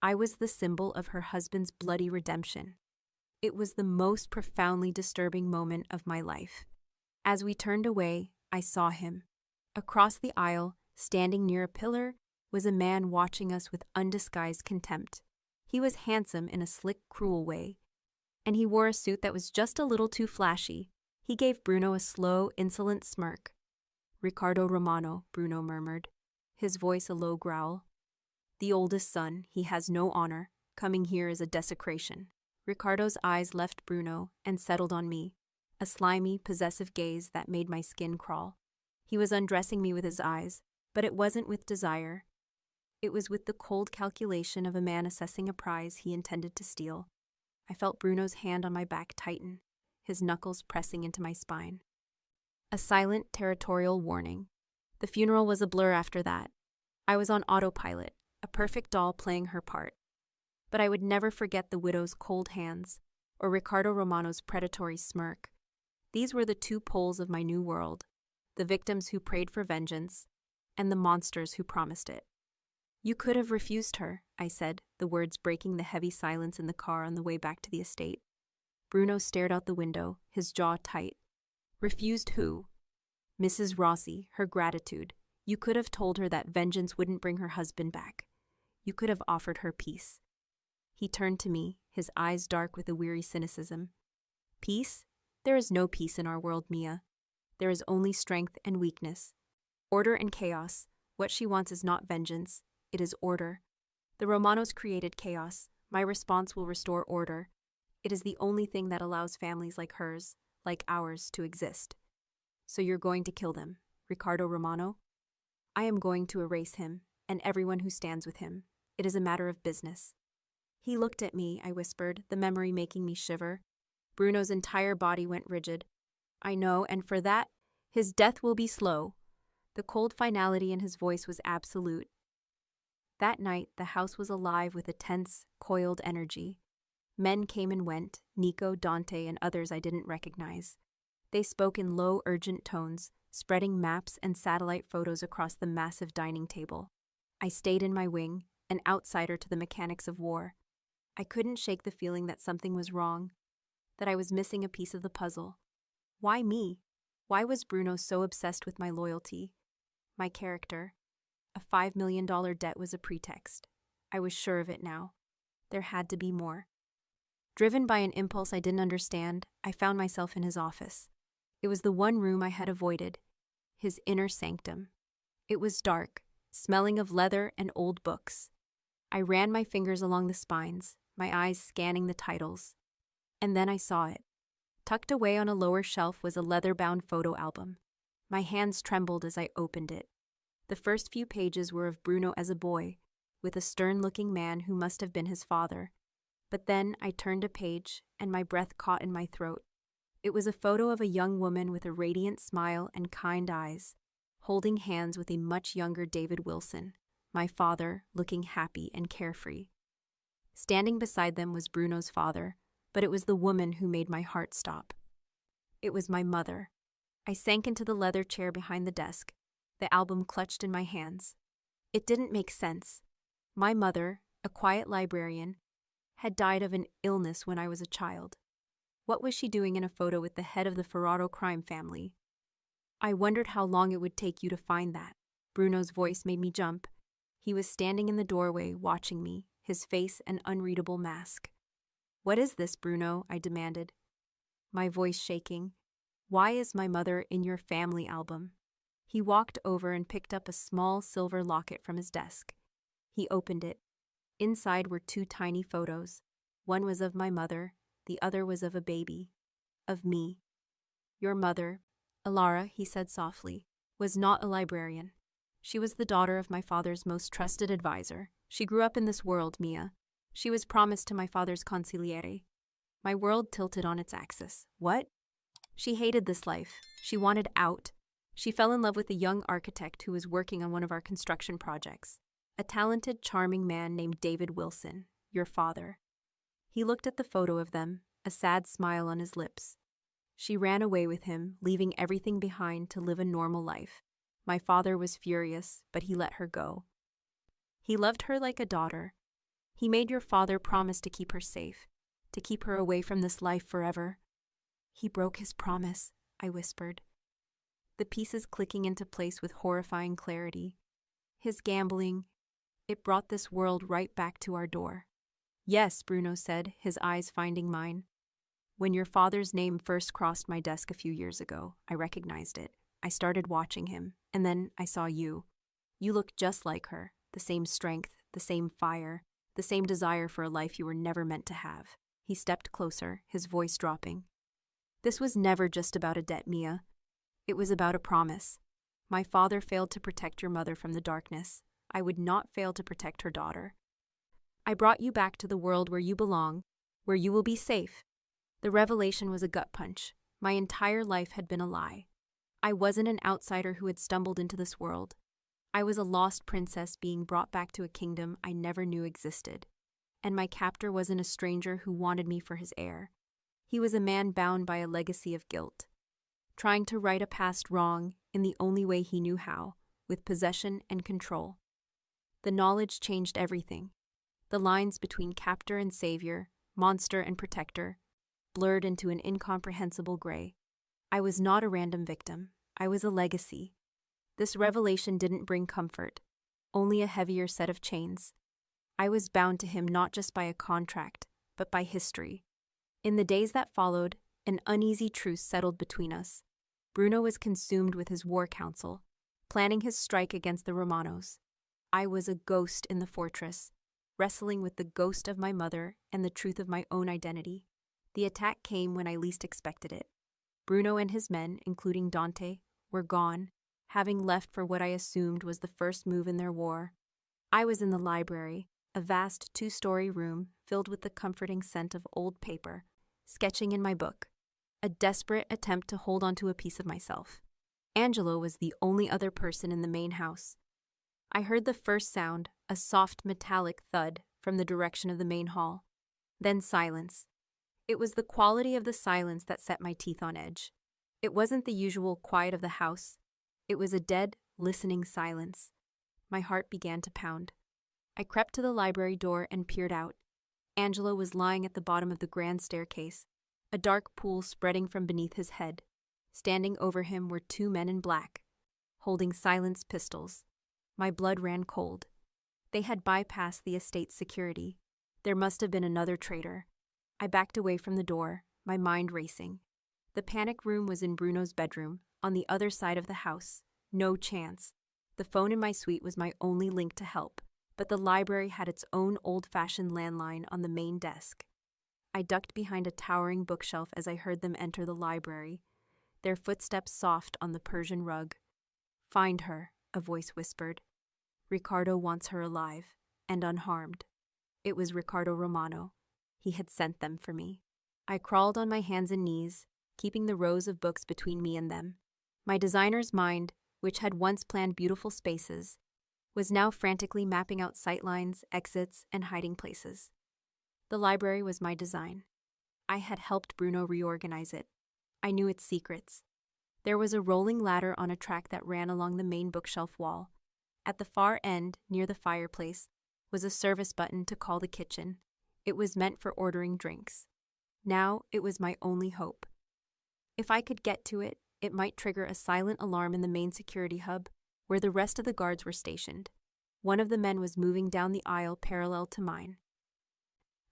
I was the symbol of her husband's bloody redemption. It was the most profoundly disturbing moment of my life. As we turned away, I saw him. Across the aisle, standing near a pillar, was a man watching us with undisguised contempt. He was handsome in a slick, cruel way, and he wore a suit that was just a little too flashy. He gave Bruno a slow, insolent smirk. "Riccardo Romano," Bruno murmured, his voice a low growl. "The oldest son, he has no honor. Coming here is a desecration." Riccardo's eyes left Bruno and settled on me, a slimy, possessive gaze that made my skin crawl. He was undressing me with his eyes, but it wasn't with desire. It was with the cold calculation of a man assessing a prize he intended to steal. I felt Bruno's hand on my back tighten, his knuckles pressing into my spine. A silent, territorial warning. The funeral was a blur after that. I was on autopilot, a perfect doll playing her part. But I would never forget the widow's cold hands, or Riccardo Romano's predatory smirk. These were the two poles of my new world, the victims who prayed for vengeance, and the monsters who promised it. "You could have refused her," I said, the words breaking the heavy silence in the car on the way back to the estate. Bruno stared out the window, his jaw tight. "Refused who?" "Mrs. Rossi, her gratitude. You could have told her that vengeance wouldn't bring her husband back. You could have offered her peace." He turned to me, his eyes dark with a weary cynicism. "Peace? There is no peace in our world, Mia. There is only strength and weakness. Order and chaos. What she wants is not vengeance. It is order. The Romanos created chaos. My response will restore order. It is the only thing that allows families like hers, like ours, to exist." "So you're going to kill them, Riccardo Romano?" "I am going to erase him, and everyone who stands with him. It is a matter of business." He looked at me, I whispered, the memory making me shiver. Bruno's entire body went rigid. "I know, and for that, his death will be slow." The cold finality in his voice was absolute. That night, the house was alive with a tense, coiled energy. Men came and went, Nico, Dante, and others I didn't recognize. They spoke in low, urgent tones, spreading maps and satellite photos across the massive dining table. I stayed in my wing, an outsider to the mechanics of war. I couldn't shake the feeling that something was wrong, that I was missing a piece of the puzzle. Why me? Why was Bruno so obsessed with my loyalty? My character? A $5 million debt was a pretext. I was sure of it now. There had to be more. Driven by an impulse I didn't understand, I found myself in his office. It was the one room I had avoided, his inner sanctum. It was dark, smelling of leather and old books. I ran my fingers along the spines, my eyes scanning the titles. And then I saw it. Tucked away on a lower shelf was a leather-bound photo album. My hands trembled as I opened it. The first few pages were of Bruno as a boy, with a stern-looking man who must have been his father. But then I turned a page, and my breath caught in my throat. It was a photo of a young woman with a radiant smile and kind eyes, holding hands with a much younger David Wilson, my father, looking happy and carefree. Standing beside them was Bruno's father, but it was the woman who made my heart stop. It was my mother. I sank into the leather chair behind the desk, the album clutched in my hands. It didn't make sense. My mother, a quiet librarian, had died of an illness when I was a child. What was she doing in a photo with the head of the Ferraro crime family? "I wondered how long it would take you to find that." Bruno's voice made me jump. He was standing in the doorway, watching me, his face an unreadable mask. "What is this, Bruno?" I demanded, my voice shaking. "Why is my mother in your family album?" He walked over and picked up a small silver locket from his desk. He opened it. Inside were two tiny photos, One was of my mother, the other was of a baby. Of me. Your mother, Alara, he said softly, was not a librarian. She was the daughter of my father's most trusted advisor. She grew up in this world, Mia. She was promised to my father's consigliere. My world tilted on its axis. What? She hated this life. She wanted out. She fell in love with a young architect who was working on one of our construction projects. A talented, charming man named David Wilson, your father. He looked at the photo of them, a sad smile on his lips. She ran away with him, leaving everything behind to live a normal life. My father was furious, but he let her go. He loved her like a daughter. He made your father promise to keep her safe, to keep her away from this life forever. He broke his promise, I whispered, the pieces clicking into place with horrifying clarity. His gambling, it brought this world right back to our door. Yes, Bruno said, his eyes finding mine. When your father's name first crossed my desk a few years ago, I recognized it. I started watching him, and then I saw you. You looked just like her, the same strength, the same fire, the same desire for a life you were never meant to have. He stepped closer, his voice dropping. This was never just about a debt, Mia. It was about a promise. My father failed to protect your mother from the darkness. I would not fail to protect her daughter. I brought you back to the world where you belong, where you will be safe. The revelation was a gut punch. My entire life had been a lie. I wasn't an outsider who had stumbled into this world. I was a lost princess being brought back to a kingdom I never knew existed. And my captor wasn't a stranger who wanted me for his heir. He was a man bound by a legacy of guilt, trying to right a past wrong in the only way he knew how, with possession and control. The knowledge changed everything. The lines between captor and savior, monster and protector, blurred into an incomprehensible gray. I was not a random victim. I was a legacy. This revelation didn't bring comfort, only a heavier set of chains. I was bound to him not just by a contract, but by history. In the days that followed, an uneasy truce settled between us. Bruno was consumed with his war council, planning his strike against the Romanos. I was a ghost in the fortress, wrestling with the ghost of my mother and the truth of my own identity. The attack came when I least expected it. Bruno and his men, including Dante, were gone, having left for what I assumed was the first move in their war. I was in the library, a vast 2-story room filled with the comforting scent of old paper, sketching in my book, a desperate attempt to hold onto a piece of myself. Angelo was the only other person in the main house. I heard the first sound, a soft metallic thud, from the direction of the main hall. Then silence. It was the quality of the silence that set my teeth on edge. It wasn't the usual quiet of the house. It was a dead, listening silence. My heart began to pound. I crept to the library door and peered out. Angelo was lying at the bottom of the grand staircase, a dark pool spreading from beneath his head. Standing over him were 2 men in black, holding silenced pistols. My blood ran cold. They had bypassed the estate's security. There must have been another traitor. I backed away from the door, my mind racing. The panic room was in Bruno's bedroom, on the other side of the house. No chance. The phone in my suite was my only link to help, but the library had its own old-fashioned landline on the main desk. I ducked behind a towering bookshelf as I heard them enter the library, their footsteps soft on the Persian rug. "Find her," a voice whispered. "Riccardo wants her alive and unharmed." It was Riccardo Romano. He had sent them for me. I crawled on my hands and knees, keeping the rows of books between me and them. My designer's mind, which had once planned beautiful spaces, was now frantically mapping out sightlines, exits, and hiding places. The library was my design. I had helped Bruno reorganize it. I knew its secrets. There was a rolling ladder on a track that ran along the main bookshelf wall. At the far end, near the fireplace, was a service button to call the kitchen. It was meant for ordering drinks. Now it was my only hope. If I could get to it, it might trigger a silent alarm in the main security hub, where the rest of the guards were stationed. One of the men was moving down the aisle parallel to mine.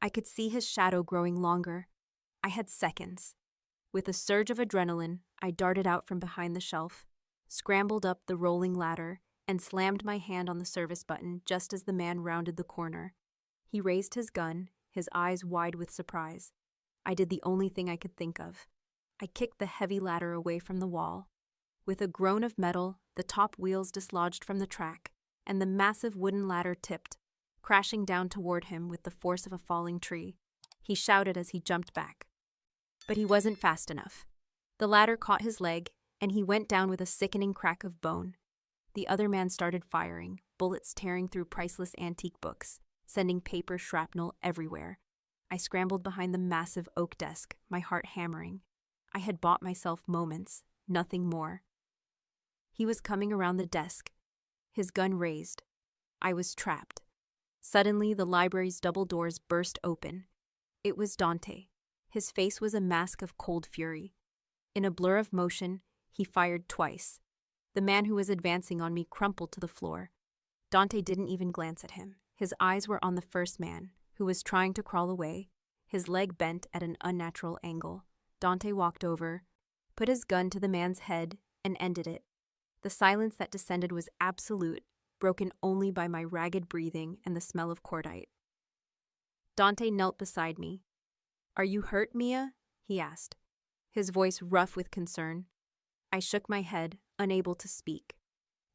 I could see his shadow growing longer. I had seconds. With a surge of adrenaline, I darted out from behind the shelf, scrambled up the rolling ladder, and slammed my hand on the service button just as the man rounded the corner. He raised his gun, his eyes wide with surprise. I did the only thing I could think of. I kicked the heavy ladder away from the wall. With a groan of metal, the top wheels dislodged from the track, and the massive wooden ladder tipped, crashing down toward him with the force of a falling tree. He shouted as he jumped back. But he wasn't fast enough. The ladder caught his leg, and he went down with a sickening crack of bone. The other man started firing, bullets tearing through priceless antique books, sending paper shrapnel everywhere. I scrambled behind the massive oak desk, my heart hammering. I had bought myself moments, nothing more. He was coming around the desk, his gun raised. I was trapped. Suddenly, the library's double doors burst open. It was Dante. His face was a mask of cold fury. In a blur of motion, he fired twice. The man who was advancing on me crumpled to the floor. Dante didn't even glance at him. His eyes were on the first man, who was trying to crawl away, his leg bent at an unnatural angle. Dante walked over, put his gun to the man's head, and ended it. The silence that descended was absolute, broken only by my ragged breathing and the smell of cordite. Dante knelt beside me. "Are you hurt, Mia?" he asked, his voice rough with concern. I shook my head, unable to speak.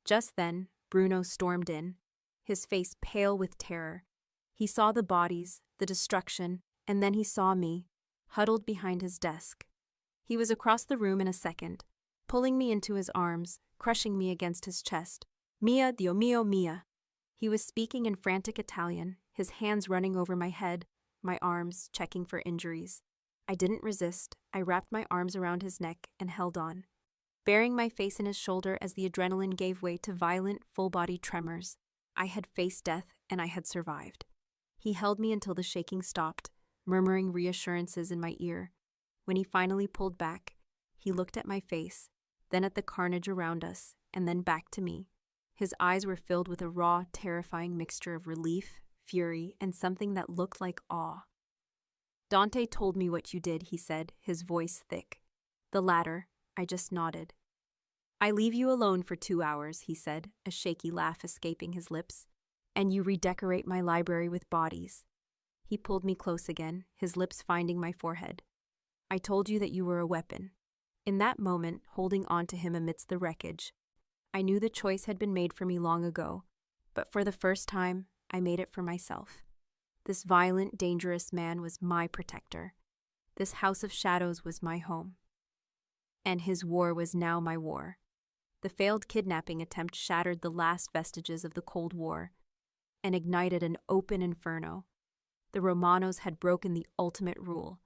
Just then, Bruno stormed in, his face pale with terror. He saw the bodies, the destruction, and then he saw me, huddled behind his desk. He was across the room in a second, pulling me into his arms, crushing me against his chest. "Mia, Dio mio, Mia." He was speaking in frantic Italian, his hands running over my head, my arms checking for injuries. I didn't resist. I wrapped my arms around his neck and held on, burying my face in his shoulder as the adrenaline gave way to violent, full-body tremors. I had faced death, and I had survived. He held me until the shaking stopped, murmuring reassurances in my ear. When he finally pulled back, he looked at my face, then at the carnage around us, and then back to me. His eyes were filled with a raw, terrifying mixture of relief, fury, and something that looked like awe. "Dante told me what you did," he said, his voice thick. "The ladder." I just nodded. "I leave you alone for 2 hours," he said, a shaky laugh escaping his lips, "and you redecorate my library with bodies." He pulled me close again, his lips finding my forehead. "I told you that you were a weapon." In that moment, holding on to him amidst the wreckage, I knew the choice had been made for me long ago, but for the first time, I made it for myself. This violent, dangerous man was my protector. This house of shadows was my home. And his war was now my war. The failed kidnapping attempt shattered the last vestiges of the Cold War and ignited an open inferno. The Romanos had broken the ultimate rule.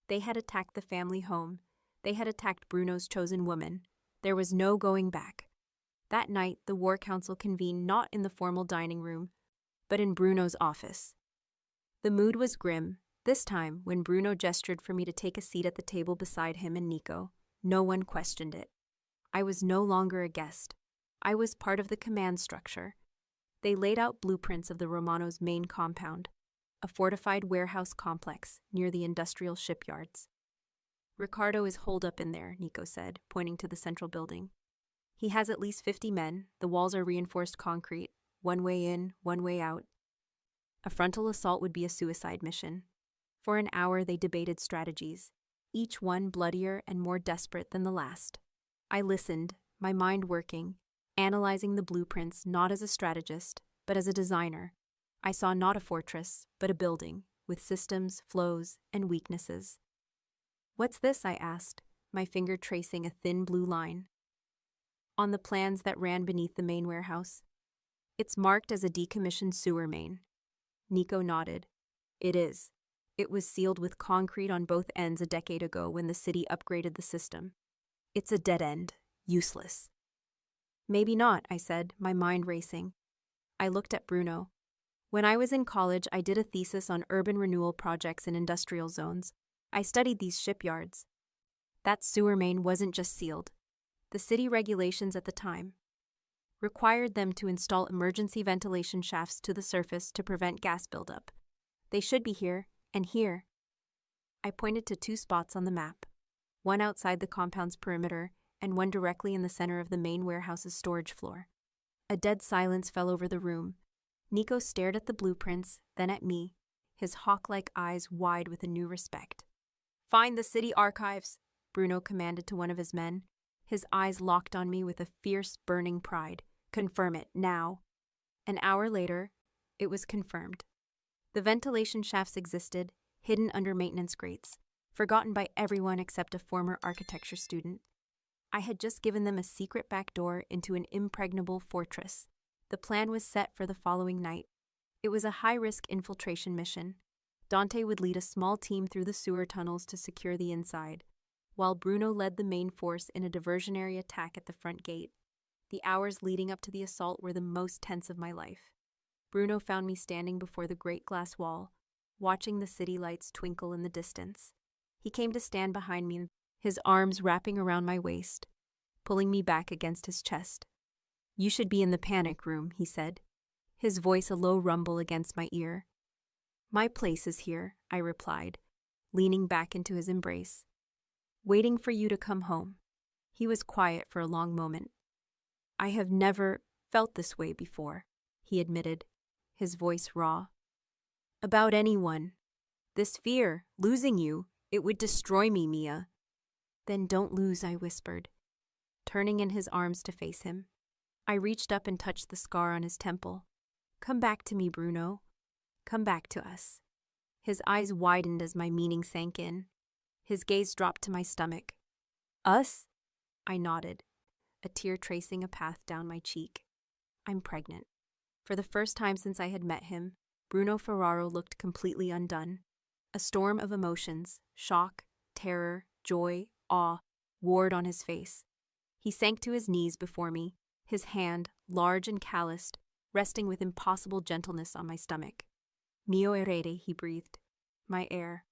They had attacked the family home. They had attacked Bruno's chosen woman. There was no going back. That night, the War Council convened not in the formal dining room, but in Bruno's office. The mood was grim. This time, when Bruno gestured for me to take a seat at the table beside him and Nico, no one questioned it. I was no longer a guest. I was part of the command structure. They laid out blueprints of the Romanos' main compound, a fortified warehouse complex near the industrial shipyards. "Ricardo is holed up in there," Nico said, pointing to the central building. "He has at least 50 men. The walls are reinforced concrete, one way in, one way out. A frontal assault would be a suicide mission." For an hour they debated strategies, each one bloodier and more desperate than the last. I listened, my mind working, analyzing the blueprints not as a strategist, but as a designer. I saw not a fortress, but a building, with systems, flows, and weaknesses. "What's this?" I asked, my finger tracing a thin blue line on the plans that ran beneath the main warehouse. "It's marked as a decommissioned sewer main." Nico nodded. "It is. It was sealed with concrete on both ends a decade ago when the city upgraded the system. It's a dead end, useless." "Maybe not," I said, my mind racing. I looked at Bruno. "When I was in college, I did a thesis on urban renewal projects in industrial zones. I studied these shipyards. That sewer main wasn't just sealed. The city regulations at the time required them to install emergency ventilation shafts to the surface to prevent gas buildup. They should be here, and here." I pointed to 2 spots on the map, one outside the compound's perimeter and one directly in the center of the main warehouse's storage floor. A dead silence fell over the room. Nico stared at the blueprints, then at me, his hawk-like eyes wide with a new respect. "Find the city archives," Bruno commanded to one of his men, his eyes locked on me with a fierce, burning pride. "Confirm it, now." An hour later, it was confirmed. The ventilation shafts existed, hidden under maintenance grates, forgotten by everyone except a former architecture student. I had just given them a secret back door into an impregnable fortress. The plan was set for the following night. It was a high-risk infiltration mission. Dante would lead a small team through the sewer tunnels to secure the inside, while Bruno led the main force in a diversionary attack at the front gate. The hours leading up to the assault were the most tense of my life. Bruno found me standing before the great glass wall, watching the city lights twinkle in the distance. He came to stand behind me, his arms wrapping around my waist, pulling me back against his chest. "You should be in the panic room," he said, his voice a low rumble against my ear. "My place is here," I replied, leaning back into his embrace. "Waiting for you to come home." He was quiet for a long moment. "I have never felt this way before," he admitted, his voice raw. "About anyone. This fear, losing you, it would destroy me, Mia." "Then don't lose," I whispered, turning in his arms to face him. I reached up and touched the scar on his temple. "Come back to me, Bruno. Come back to us." His eyes widened as my meaning sank in. His gaze dropped to my stomach. "Us?" I nodded, a tear tracing a path down my cheek. "I'm pregnant." For the first time since I had met him, Bruno Ferraro looked completely undone. A storm of emotions, shock, terror, joy, awe, warred on his face. He sank to his knees before me, his hand, large and calloused, resting with impossible gentleness on my stomach. "Mio erede," he breathed. "My heir.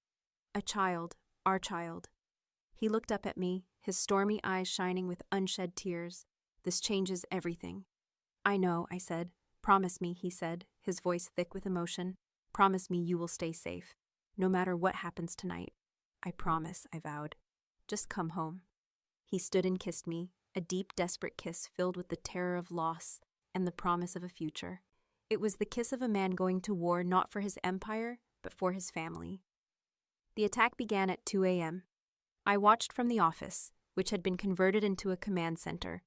A child, our child." He looked up at me, his stormy eyes shining with unshed tears. "This changes everything." "I know," I said. "Promise me," he said, his voice thick with emotion. "Promise me you will stay safe, no matter what happens tonight." "I promise," I vowed. "Just come home." He stood and kissed me, a deep, desperate kiss filled with the terror of loss and the promise of a future. It was the kiss of a man going to war not for his empire, but for his family. The attack began at 2 a.m. I watched from the office, which had been converted into a command center.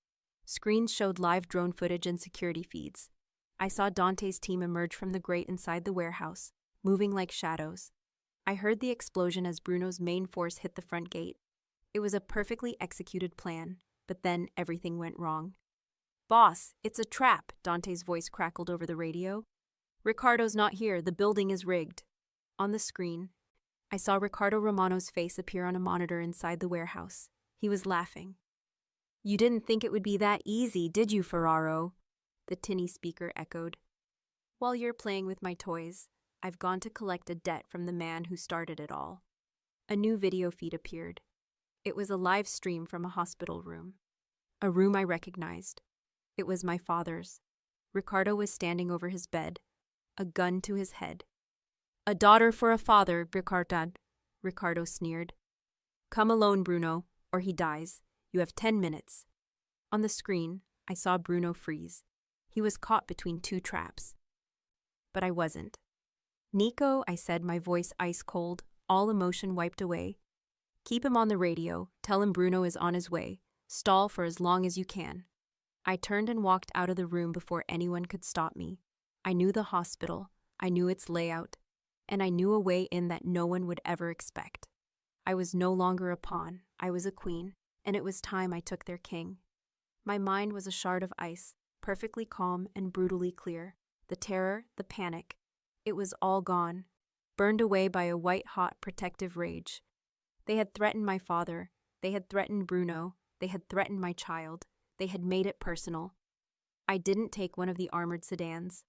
Screens showed live drone footage and security feeds. I saw Dante's team emerge from the grate inside the warehouse, moving like shadows. I heard the explosion as Bruno's main force hit the front gate. It was a perfectly executed plan, but then everything went wrong. "Boss, it's a trap," Dante's voice crackled over the radio. "Ricardo's not here, the building is rigged." On the screen, I saw Ricardo Romano's face appear on a monitor inside the warehouse. He was laughing. "You didn't think it would be that easy, did you, Ferraro?" The tinny speaker echoed. "While you're playing with my toys, I've gone to collect a debt from the man who started it all." A new video feed appeared. It was a live stream from a hospital room. A room I recognized. It was my father's. Ricardo was standing over his bed, a gun to his head. "A daughter for a father, Ricardo sneered. "Come alone, Bruno, or he dies. You have 10 minutes. On the screen, I saw Bruno freeze. He was caught between two traps. But I wasn't. "Nico," I said, my voice ice cold, all emotion wiped away. "Keep him on the radio. Tell him Bruno is on his way. Stall for as long as you can." I turned and walked out of the room before anyone could stop me. I knew the hospital, I knew its layout, and I knew a way in that no one would ever expect. I was no longer a pawn, I was a queen, and it was time I took their king. My mind was a shard of ice, perfectly calm and brutally clear. The terror, the panic, it was all gone, burned away by a white-hot protective rage. They had threatened my father, they had threatened Bruno, they had threatened my child, they had made it personal. I didn't take one of the armored sedans.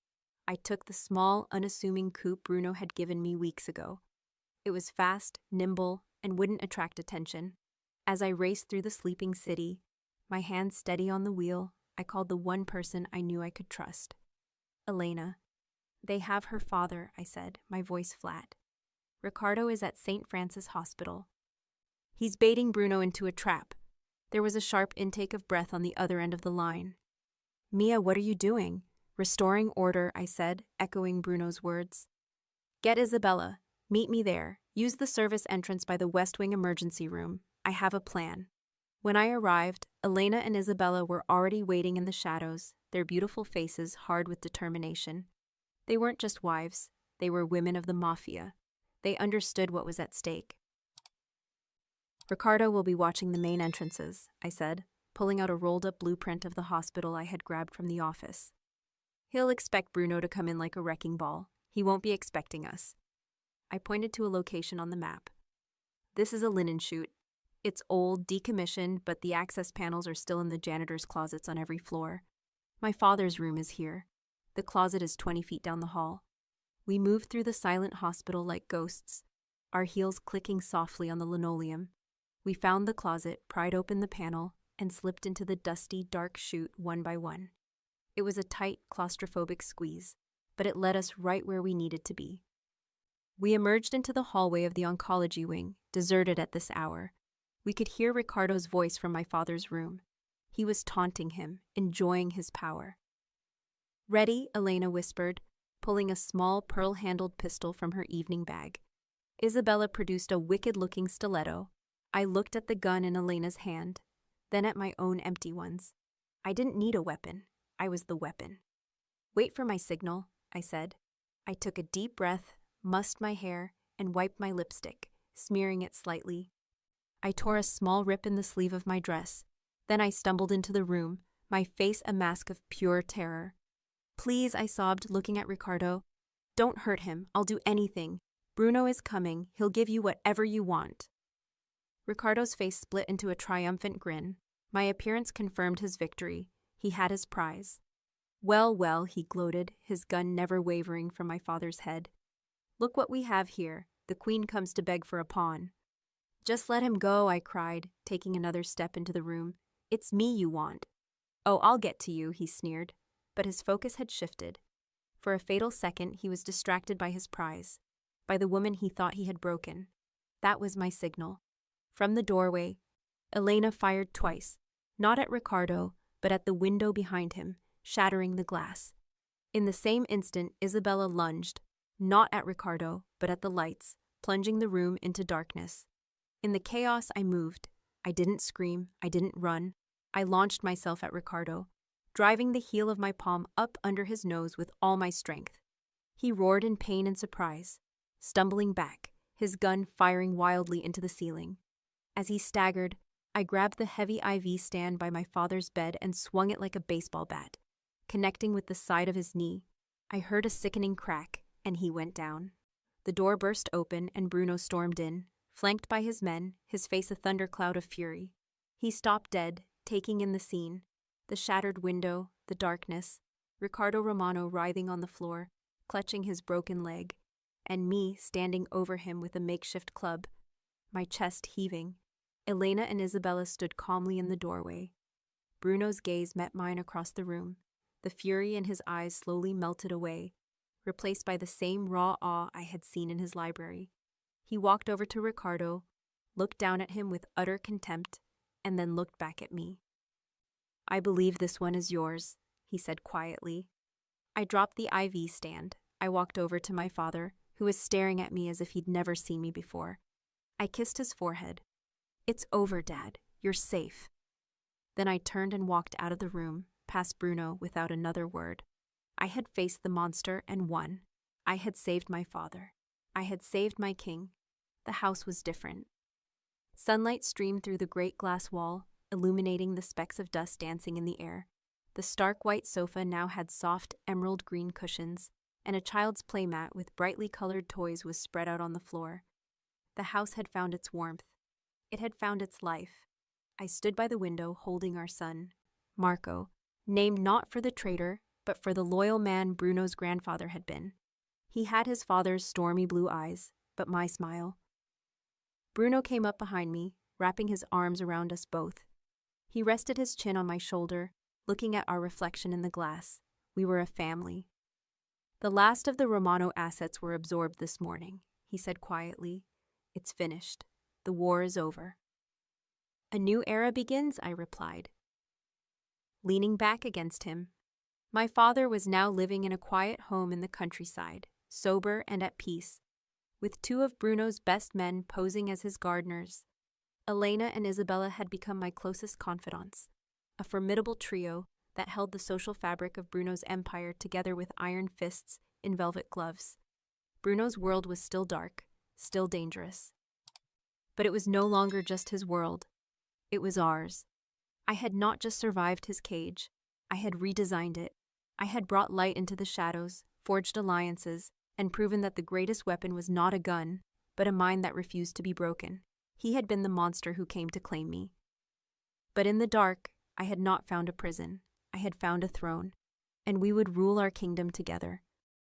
I took the small, unassuming coupe Bruno had given me weeks ago. It was fast, nimble, and wouldn't attract attention. As I raced through the sleeping city, my hands steady on the wheel, I called the one person I knew I could trust. "Elena." "They have her father," I said, my voice flat. "Ricardo is at St. Francis Hospital. He's baiting Bruno into a trap." There was a sharp intake of breath on the other end of the line. "Mia, what are you doing?" "Restoring order," I said, echoing Bruno's words. Get Isabella. Meet me there. Use the service entrance by the West Wing emergency room. I have a plan. When I arrived, Elena and Isabella were already waiting in the shadows, their beautiful faces hard with determination. They weren't just wives, they were women of the Mafia. They understood what was at stake. Ricardo will be watching the main entrances, I said, pulling out a rolled-up blueprint of the hospital I had grabbed from the office. He'll expect Bruno to come in like a wrecking ball. He won't be expecting us. I pointed to a location on the map. This is a linen chute. It's old, decommissioned, but the access panels are still in the janitor's closets on every floor. My father's room is here. The closet is 20 feet down the hall. We moved through the silent hospital like ghosts, our heels clicking softly on the linoleum. We found the closet, pried open the panel, and slipped into the dusty, dark chute one by one. It was a tight, claustrophobic squeeze, but it led us right where we needed to be. We emerged into the hallway of the oncology wing, deserted at this hour. We could hear Ricardo's voice from my father's room. He was taunting him, enjoying his power. "Ready?" Elena whispered, pulling a small pearl-handled pistol from her evening bag. Isabella produced a wicked-looking stiletto. I looked at the gun in Elena's hand, then at my own empty ones. I didn't need a weapon. I was the weapon. "Wait for my signal," I said. I took a deep breath, mussed my hair, and wiped my lipstick, smearing it slightly. I tore a small rip in the sleeve of my dress. Then I stumbled into the room, my face a mask of pure terror. "Please," I sobbed, looking at Ricardo. "Don't hurt him. I'll do anything. Bruno is coming. He'll give you whatever you want." Ricardo's face split into a triumphant grin. My appearance confirmed his victory. He had his prize. "Well, well," he gloated, his gun never wavering from my father's head. "Look what we have here. The queen comes to beg for a pawn." "Just let him go," I cried, taking another step into the room. "It's me you want." "Oh, I'll get to you," he sneered. But his focus had shifted. For a fatal second, he was distracted by his prize, by the woman he thought he had broken. That was my signal. From the doorway, Elena fired twice, not at Ricardo, but at the window behind him, shattering the glass. In the same instant, Isabella lunged, not at Ricardo, but at the lights, plunging the room into darkness. In the chaos, I moved. I didn't scream. I didn't run. I launched myself at Ricardo, driving the heel of my palm up under his nose with all my strength. He roared in pain and surprise, stumbling back, his gun firing wildly into the ceiling. As he staggered, I grabbed the heavy IV stand by my father's bed and swung it like a baseball bat, connecting with the side of his knee. I heard a sickening crack, and he went down. The door burst open, and Bruno stormed in, flanked by his men, his face a thundercloud of fury. He stopped dead, taking in the scene. The shattered window, the darkness, Ricardo Romano writhing on the floor, clutching his broken leg, and me standing over him with a makeshift club, my chest heaving. Elena and Isabella stood calmly in the doorway. Bruno's gaze met mine across the room. The fury in his eyes slowly melted away, replaced by the same raw awe I had seen in his library. He walked over to Ricardo, looked down at him with utter contempt, and then looked back at me. "I believe this one is yours," he said quietly. I dropped the IV stand. I walked over to my father, who was staring at me as if he'd never seen me before. I kissed his forehead. "It's over, Dad. You're safe." Then I turned and walked out of the room, past Bruno, without another word. I had faced the monster and won. I had saved my father. I had saved my king. The house was different. Sunlight streamed through the great glass wall, illuminating the specks of dust dancing in the air. The stark white sofa now had soft, emerald green cushions, and a child's playmat with brightly colored toys was spread out on the floor. The house had found its warmth. It had found its life. I stood by the window holding our son, Marco, named not for the traitor, but for the loyal man Bruno's grandfather had been. He had his father's stormy blue eyes, but my smile. Bruno came up behind me, wrapping his arms around us both. He rested his chin on my shoulder, looking at our reflection in the glass. We were a family. "The last of the Romano assets were absorbed this morning," he said quietly. "It's finished. The war is over." "A new era begins," I replied, leaning back against him. My father was now living in a quiet home in the countryside, sober and at peace, with two of Bruno's best men posing as his gardeners. Elena and Isabella had become my closest confidants, a formidable trio that held the social fabric of Bruno's empire together with iron fists in velvet gloves. Bruno's world was still dark, still dangerous. But it was no longer just his world. It was ours. I had not just survived his cage. I had redesigned it. I had brought light into the shadows, forged alliances, and proven that the greatest weapon was not a gun, but a mind that refused to be broken. He had been the monster who came to claim me. But in the dark, I had not found a prison. I had found a throne, and we would rule our kingdom together.